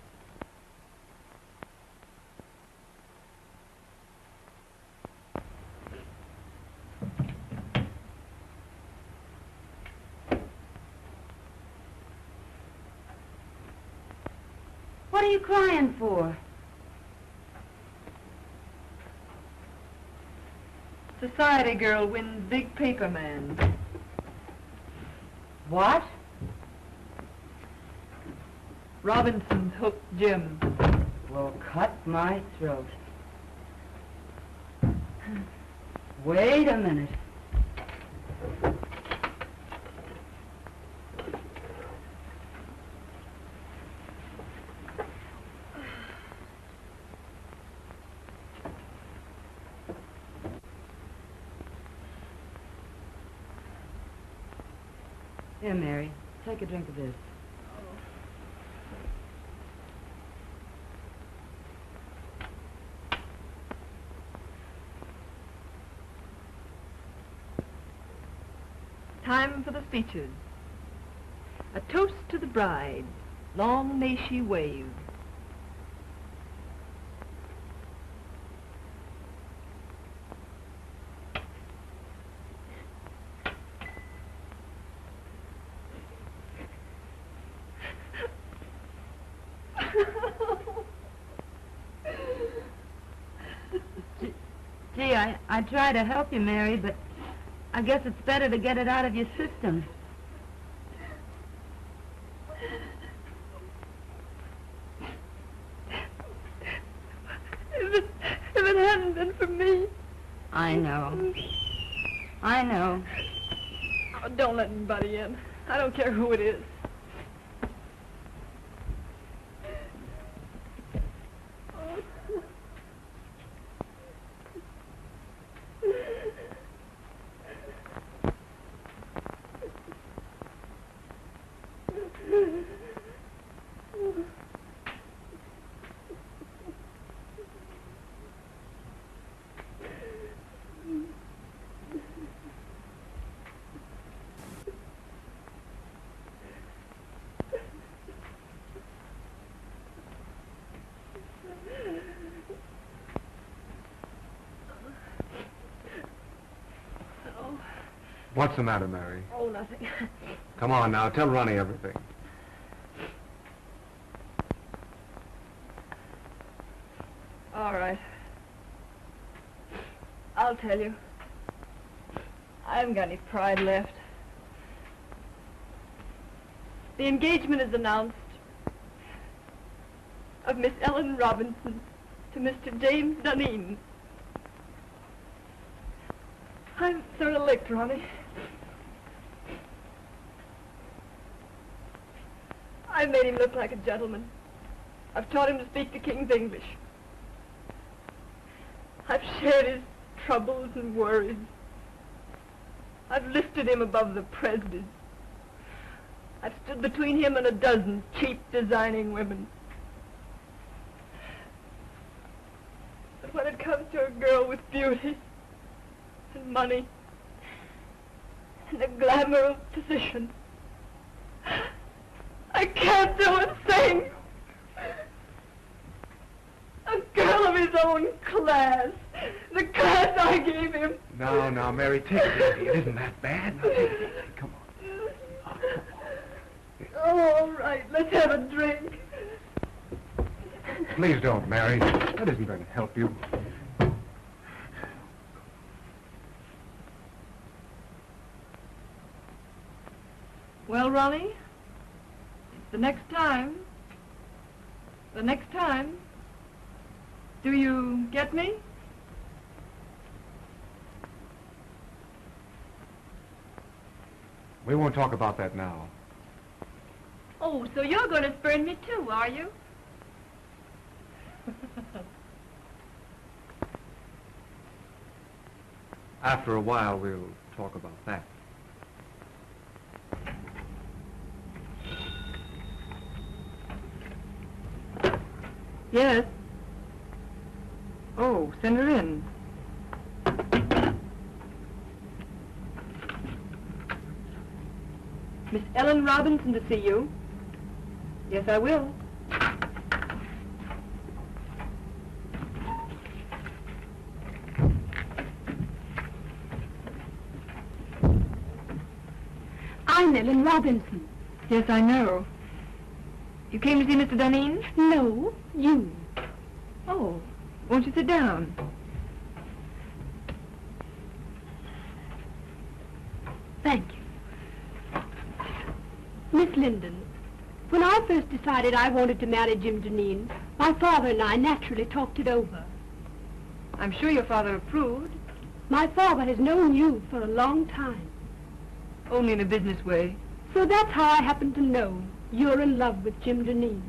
What are you crying for? Society girl wins big paper man. What? Robinson's hooked Jim. Well, cut my throat. Wait a minute. Here, Mary, take a drink of this. time for the speeches. A toast to the bride. Long may she wave. Gee, I try to help you, Mary, but I guess it's better to get it out of your system. If it hadn't been for me... I know. I know. Oh, don't let anybody in. I don't care who it is. What's the matter, Mary? Oh, nothing. Come on now, tell Ronnie everything. All right. I'll tell you. I haven't got any pride left. The engagement is announced of Miss Ellen Robinson to Mr. James Dunedin. I'm sort of licked, Ronnie. I've made him look like a gentleman. I've taught him to speak the King's English. I've shared his troubles and worries. I've lifted him above the prejudice. I've stood between him and a dozen cheap designing women. But when it comes to a girl with beauty and money and the glamour of position, I can't do a thing. A girl of his own class. The class I gave him. Now, Mary, take it easy. It isn't that bad. Now, take it easy. Come on. Oh, all right. Let's have a drink. Please don't, Mary. That isn't going to help you. Well, Ronnie, the next time, do you get me? We won't talk about that now. Oh, so you're going to spurn me too, are you? After a while, we'll talk about that. Yes. Oh, send her in. Miss Ellen Robinson to see you. Yes, I will. I'm Ellen Robinson. Yes, I know. You came to see Mr. Dunedin? No, you. Oh, won't you sit down? Thank you. Miss Linden, when I first decided I wanted to marry Jim Dunedin, my father and I naturally talked it over. I'm sure your father approved. My father has known you for a long time. Only in a business way. So that's how I happen to know you're in love with Jim Dunedin.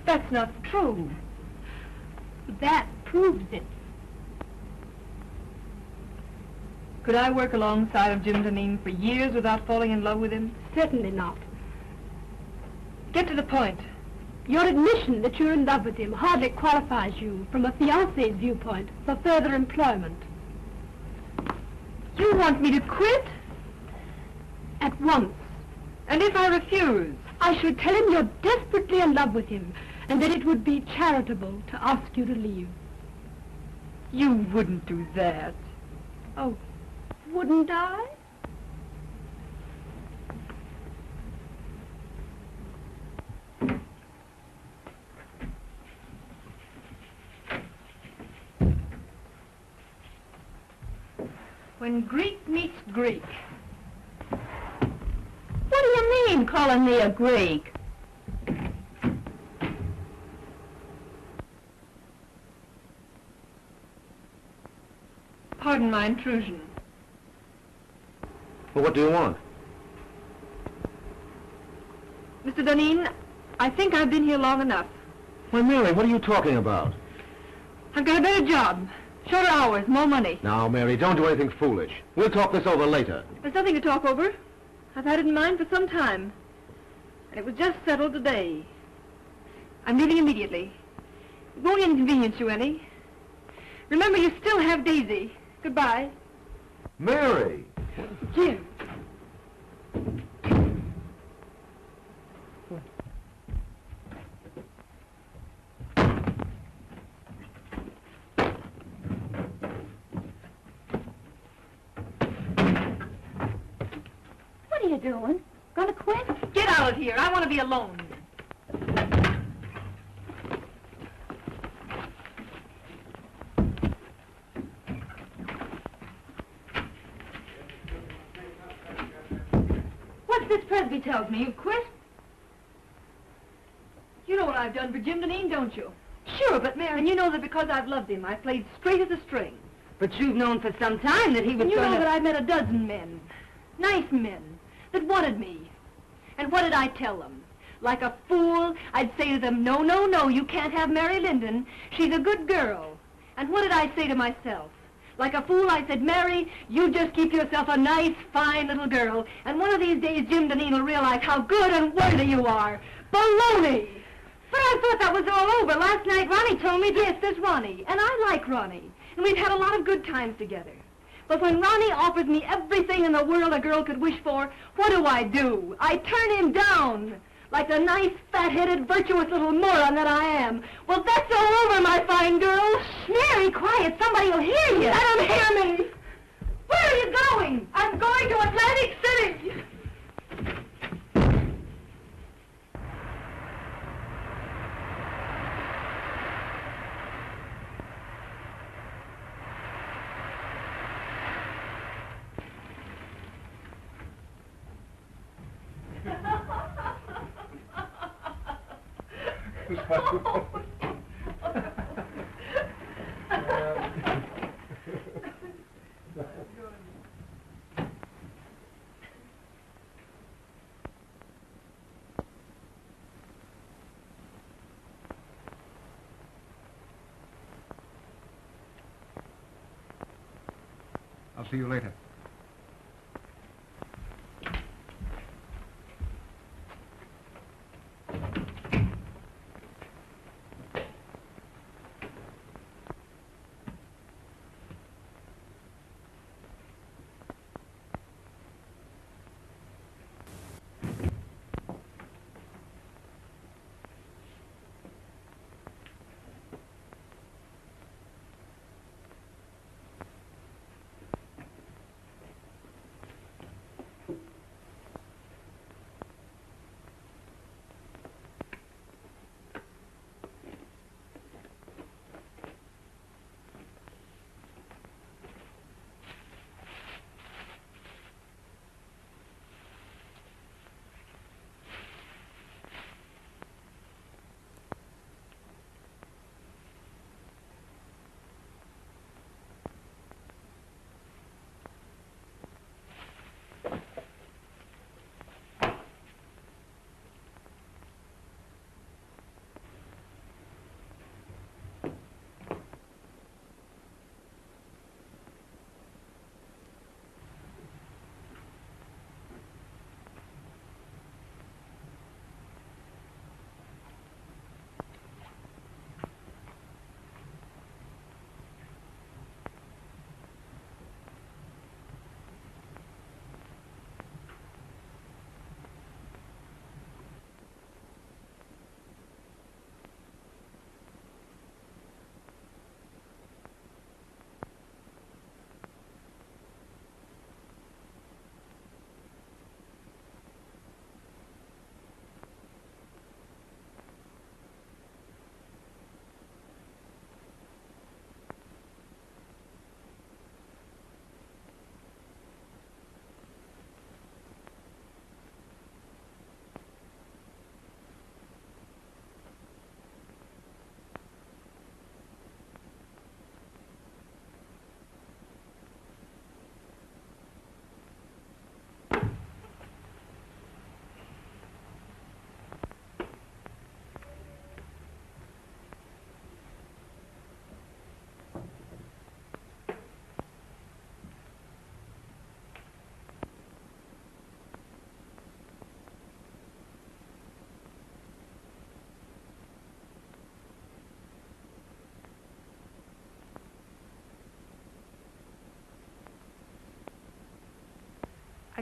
That's not true. That proves it. Could I work alongside of Jim Dunedin for years without falling in love with him? Certainly not. Get to the point. Your admission that you're in love with him hardly qualifies you, from a fiancé's viewpoint, for further employment. You want me to quit? At once. And if I refuse? I should tell him you're desperately in love with him, and that it would be charitable to ask you to leave. You wouldn't do that. Oh, wouldn't I? When Greek meets Greek. What do you mean, calling me a Greek? Pardon my intrusion. Well, what do you want? Mr. Dunedin, I think I've been here long enough. Why, Mary, what are you talking about? I've got a better job. Shorter hours, more money. Now, Mary, don't do anything foolish. We'll talk this over later. There's nothing to talk over. I've had it in mind for some time. And it was just settled today. I'm leaving immediately. It won't inconvenience you any. Remember, you still have Daisy. Goodbye. Mary! Jim. What are you doing? Gonna quit? Get out of here. I want to be alone. What's this Presby tells me? You've quit? You know what I've done for Jim Dunedin, don't you? Sure, but Mary... And you know that because I've loved him, I've played straight as a string. But you've known for some time that he was And you going know to... that I've met a dozen men. Nice men. That wanted me. And what did I tell them? Like a fool, I'd say to them, no, no, no, you can't have Mary Linden. She's a good girl. And what did I say to myself? Like a fool, I said, Mary, you just keep yourself a nice, fine little girl. And one of these days, Jim Dunedin will realize how good and worthy you are. Baloney! But I thought that was all over. Last night, Ronnie told me Yes, there's Ronnie. And I like Ronnie. And we've had a lot of good times together. But when Ronnie offers me everything in the world a girl could wish for, what do? I turn him down. Like the nice, fat-headed, virtuous little moron that I am. Well, that's all over, my fine girl. Mary, quiet. Somebody will hear you. Let him hear me. Where are you going? I'm going to Atlantic City. I'll see you later.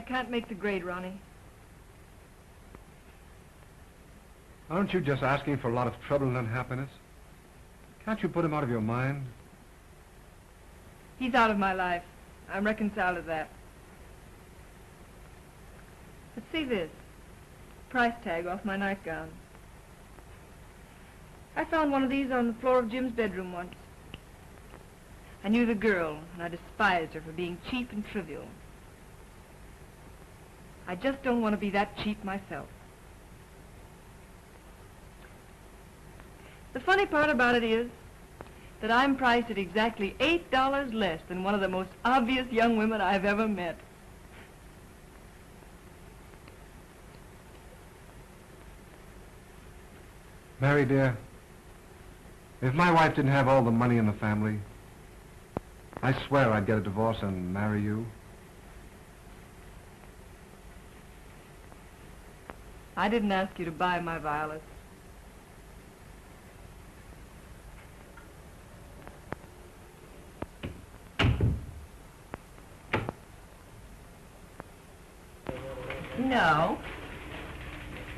can't make the grade, Ronnie. Aren't you just asking for a lot of trouble and unhappiness? Can't you put him out of your mind? He's out of my life. I'm reconciled to that. But see this. Price tag off my nightgown. I found one of these on the floor of Jim's bedroom once. I knew the girl, and I despised her for being cheap and trivial. I just don't want to be that cheap myself. The funny part about it is that I'm priced at exactly $8 less than one of the most obvious young women I've ever met. Mary, dear, if my wife didn't have all the money in the family, I swear I'd get a divorce and marry you. I didn't ask you to buy my violets. No.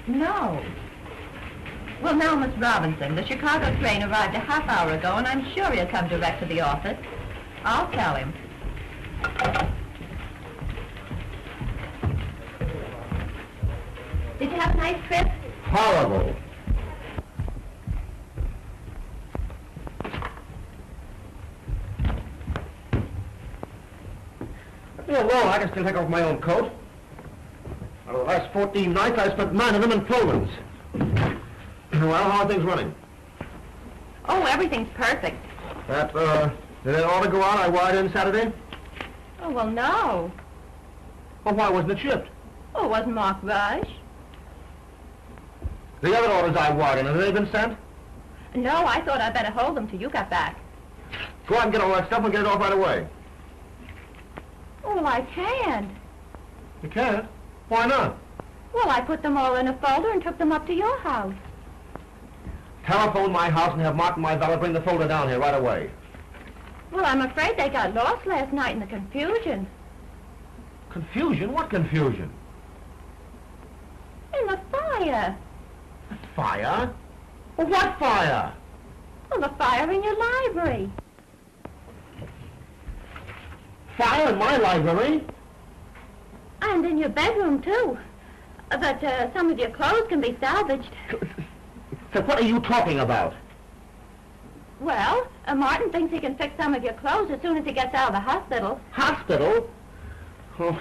No. Well, now, Miss Robinson, the Chicago train arrived a half hour ago, and I'm sure he'll come direct to the office. I'll tell him. Did you have a nice trip? Horrible. Let me alone. I can still take off my own coat. Out of the last 14 nights, I spent 9 of them in Pullmans. Well, how are things running? Oh, everything's perfect. Did that order go out I wired in Saturday? Oh, well, no. Well, why wasn't it shipped? Oh, it wasn't marked Rush. The other orders I wired in, have they been sent? No, I thought I'd better hold them till you got back. Go out and get all that stuff and get it off right away. Oh, well, I can't. You can't? Why not? Well, I put them all in a folder and took them up to your house. Telephone my house and have Mark and my valet bring the folder down here right away. Well, I'm afraid they got lost last night in the confusion. Confusion? What confusion? In the fire. Fire? Well, what fire? Well, the fire in your library. Fire in my library? And in your bedroom, too. But some of your clothes can be salvaged. So what are you talking about? Well, Martin thinks he can fix some of your clothes as soon as he gets out of the hospital. Hospital? Oh.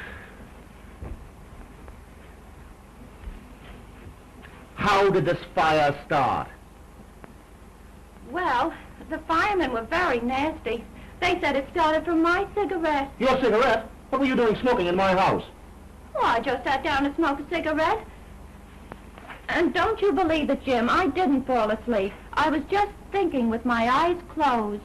How did this fire start? Well, the firemen were very nasty. They said it started from my cigarette. Your cigarette? What were you doing smoking in my house? Oh, I just sat down to smoke a cigarette. And don't you believe it, Jim, I didn't fall asleep. I was just thinking with my eyes closed.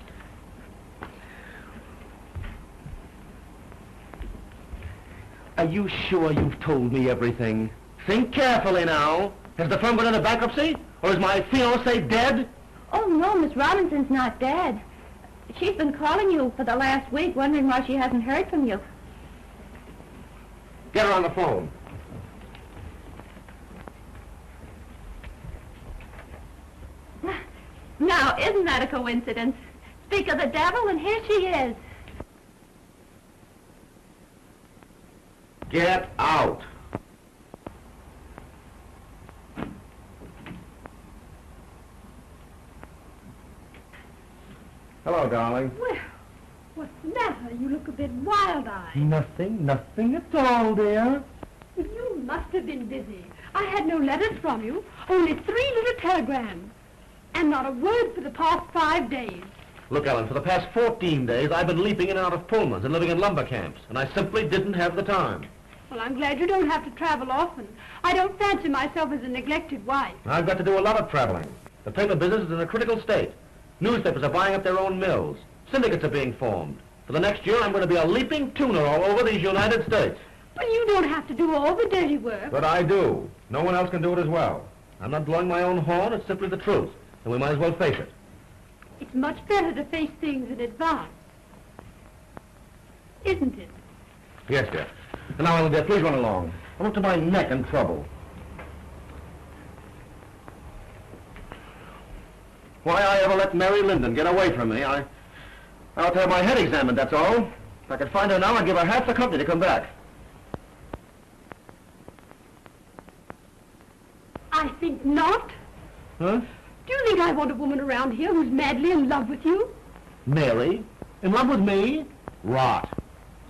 Are you sure you've told me everything? Think carefully now. Has the firm gone into bankruptcy? Or is my fiancée dead? Oh, no, Miss Robinson's not dead. She's been calling you for the last week, wondering why she hasn't heard from you. Get her on the phone. Now, isn't that a coincidence? Speak of the devil, and here she is. Get out. Hello, darling. Well, what's the matter? You look a bit wild-eyed. Nothing at all, dear. You must have been busy. I had no letters from you, only 3 little telegrams. And not a word for the past 5 days. Look, Ellen, for the past 14 days, I've been leaping in and out of Pullmans and living in lumber camps, and I simply didn't have the time. Well, I'm glad you don't have to travel often. I don't fancy myself as a neglected wife. I've got to do a lot of traveling. The paper business is in a critical state. Newspapers are buying up their own mills. Syndicates are being formed. For the next year, I'm going to be a leaping tuner all over these United States. But you don't have to do all the dirty work. But I do. No one else can do it as well. I'm not blowing my own horn. It's simply the truth. And we might as well face it. It's much better to face things in advance. Isn't it? Yes, dear. And now, Olivia, please run along. I'm up to my neck in trouble. Why I ever let Mary Linden get away from me, I'll have my head examined, that's all. If I could find her now, I'd give her half the company to come back. I think not. Huh? Do you think I want a woman around here who's madly in love with you? Mary? In love with me? Rot.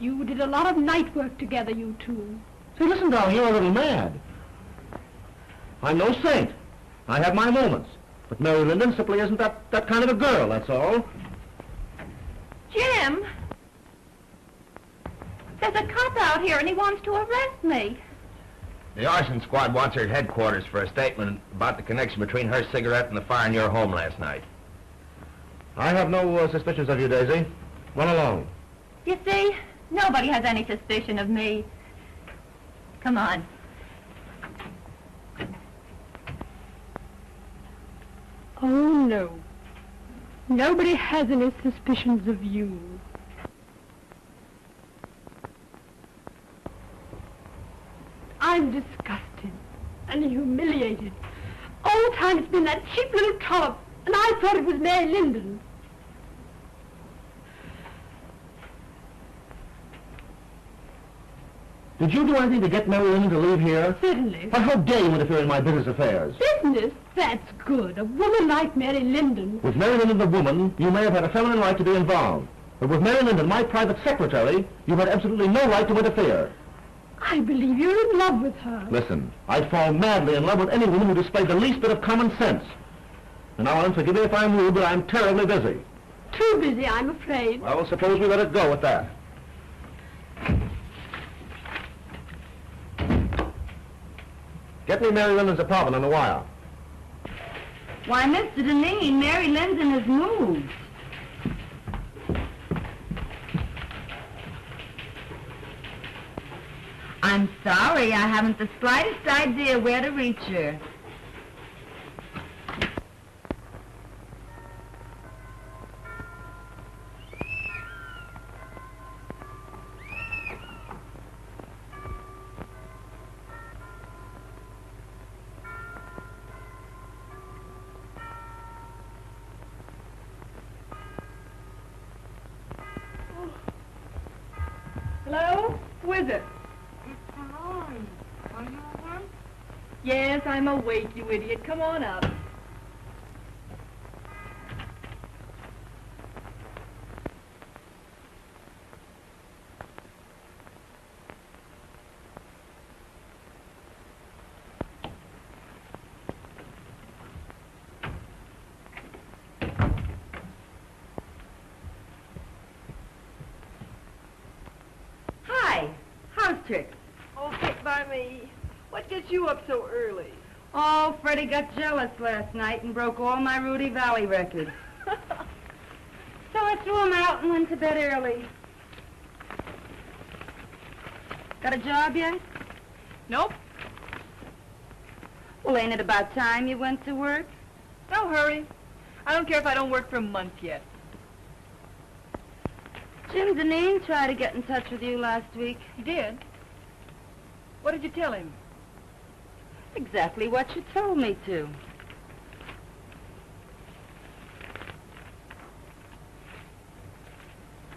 You did a lot of night work together, you two. Say, listen, darling, you're a little mad. I'm no saint. I have my moments. But Mary Linden simply isn't that kind of a girl, that's all. Jim! There's a cop out here and he wants to arrest me. The arson squad wants her at headquarters for a statement about the connection between her cigarette and the fire in your home last night. I have no suspicions of you, Daisy. Run along. You see, nobody has any suspicion of me. Come on. Oh, no. Nobody has any suspicions of you. I'm disgusted and humiliated. All the time it's been that cheap little trollop, and I thought it was Mary Linden. Did you do anything to get Mary Linden to leave here? Certainly. But how dare you interfere in my business affairs? Business? That's good. A woman like Mary Linden. With Mary Linden the woman, you may have had a feminine right to be involved. But with Mary Linden, my private secretary, you had absolutely no right to interfere. I believe you're in love with her. Listen, I'd fall madly in love with any woman who displayed the least bit of common sense. And now, Ellen, forgive me if I'm rude, but I'm terribly busy. Too busy, I'm afraid. Well, suppose we let it go at that. Get me Mary Linden's apartment on the wire. Why, Mr. Deneen, Mary Linden has moved. I'm sorry, I haven't the slightest idea where to reach her. Hello? Who is it? It's Malone. Are you over? Yes, I'm awake, you idiot. Come on up. Hi. House tricks. Oh, pick by me. What gets you up so early? Oh, Freddie got jealous last night and broke all my Rudy Valley records. So I threw him out and went to bed early. Got a job yet? Nope. Well, ain't it about time you went to work? No hurry. I don't care if I don't work for a month yet. Jim Deneen tried to get in touch with you last week. He did? What did you tell him? Exactly what you told me to.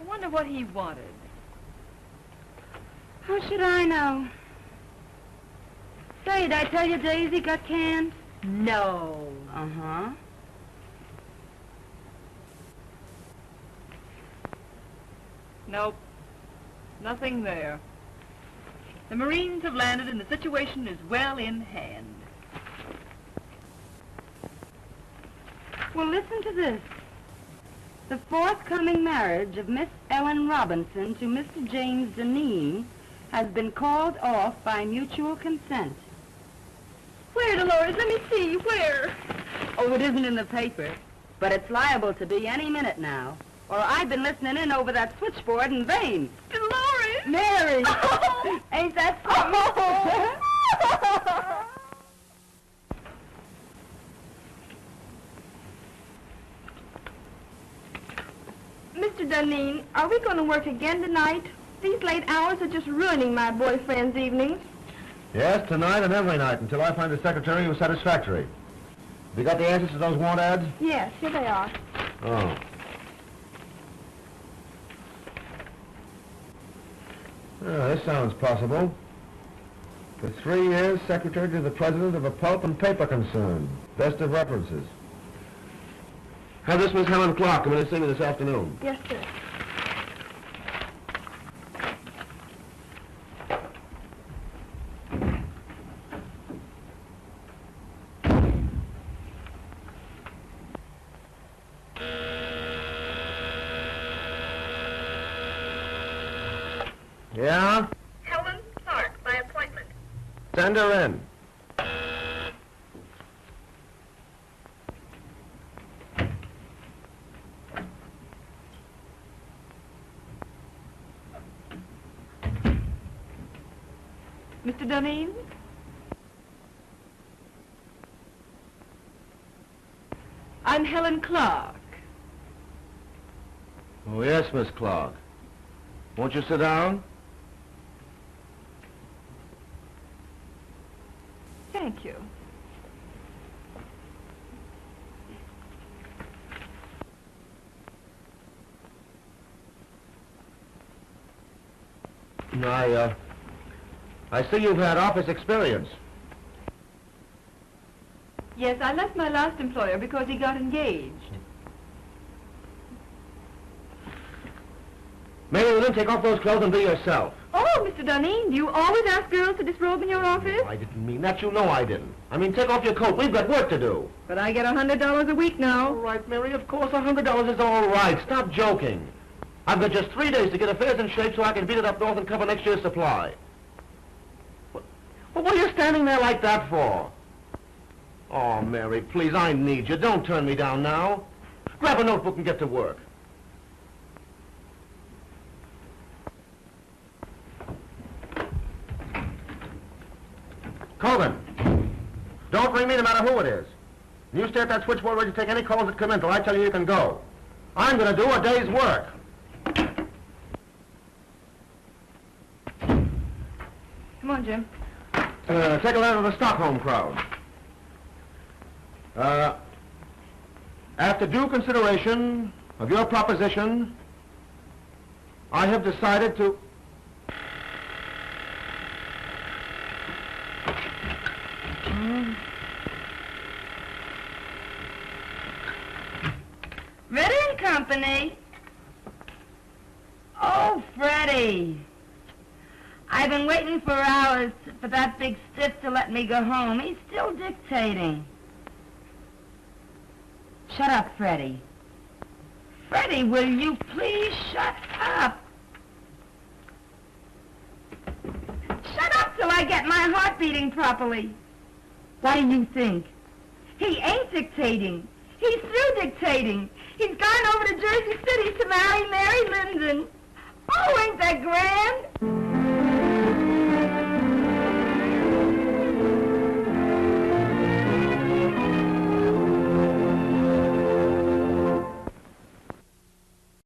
I wonder what he wanted. How should I know? Say, did I tell you Daisy got canned? No. Uh-huh. Nope. Nothing there. The Marines have landed and the situation is well in hand. Well, listen to this. The forthcoming marriage of Miss Ellen Robinson to Mr. James Deneen has been called off by mutual consent. Where, Dolores? Let me see. Where? Oh, it isn't in the paper, but it's liable to be any minute now. Or I've been listening in over that switchboard in vain. Dolores! Mary! Oh. Ain't that sweet? Mr. Deneen, are we going to work again tonight? These late hours are just ruining my boyfriend's evenings. Yes, tonight and every night, until I find a secretary who's satisfactory. Have you got the answers to those want ads? Yes, here they are. Oh. This sounds possible. For 3 years, secretary to the president of a pulp and paper concern. Best of references. Have this Miss Helen Clark come in and see me this afternoon. Yes, sir. Yeah? Helen Clark, by appointment. Send her in. Mr. Duneen? I'm Helen Clark. Oh, yes, Miss Clark. Won't you sit down? Thank you. I see you've had office experience. Yes, I left my last employer because he got engaged. Maybe you didn't take off those clothes and be yourself. Oh, Mr. Duneen, do you always ask girls to disrobe in your office? I didn't mean that. You know I didn't. I mean, take off your coat. We've got work to do. But I get $100 a week now. All right, Mary, of course, $100 is all right. Stop joking. I've got just 3 days to get affairs in shape so I can beat it up north and cover next year's supply. What are you standing there like that for? Oh, Mary, please, I need you. Don't turn me down now. Grab a notebook and get to work. Colvin, don't ring me no matter who it is. You stay at that switchboard ready to take any calls that come in till I tell you you can go. I'm going to do a day's work. Come on, Jim. Take a letter to the Stockholm crowd. After due consideration of your proposition, I have decided to... Ritter and Company. Oh, Freddie. I've been waiting for hours for that big stiff to let me go home. He's still dictating. Shut up, Freddie. Freddie, will you please shut up? Shut up till I get my heart beating properly. What do you think? He ain't dictating. He's through dictating. He's gone over to Jersey City to marry Mary Linden. Oh, ain't that grand?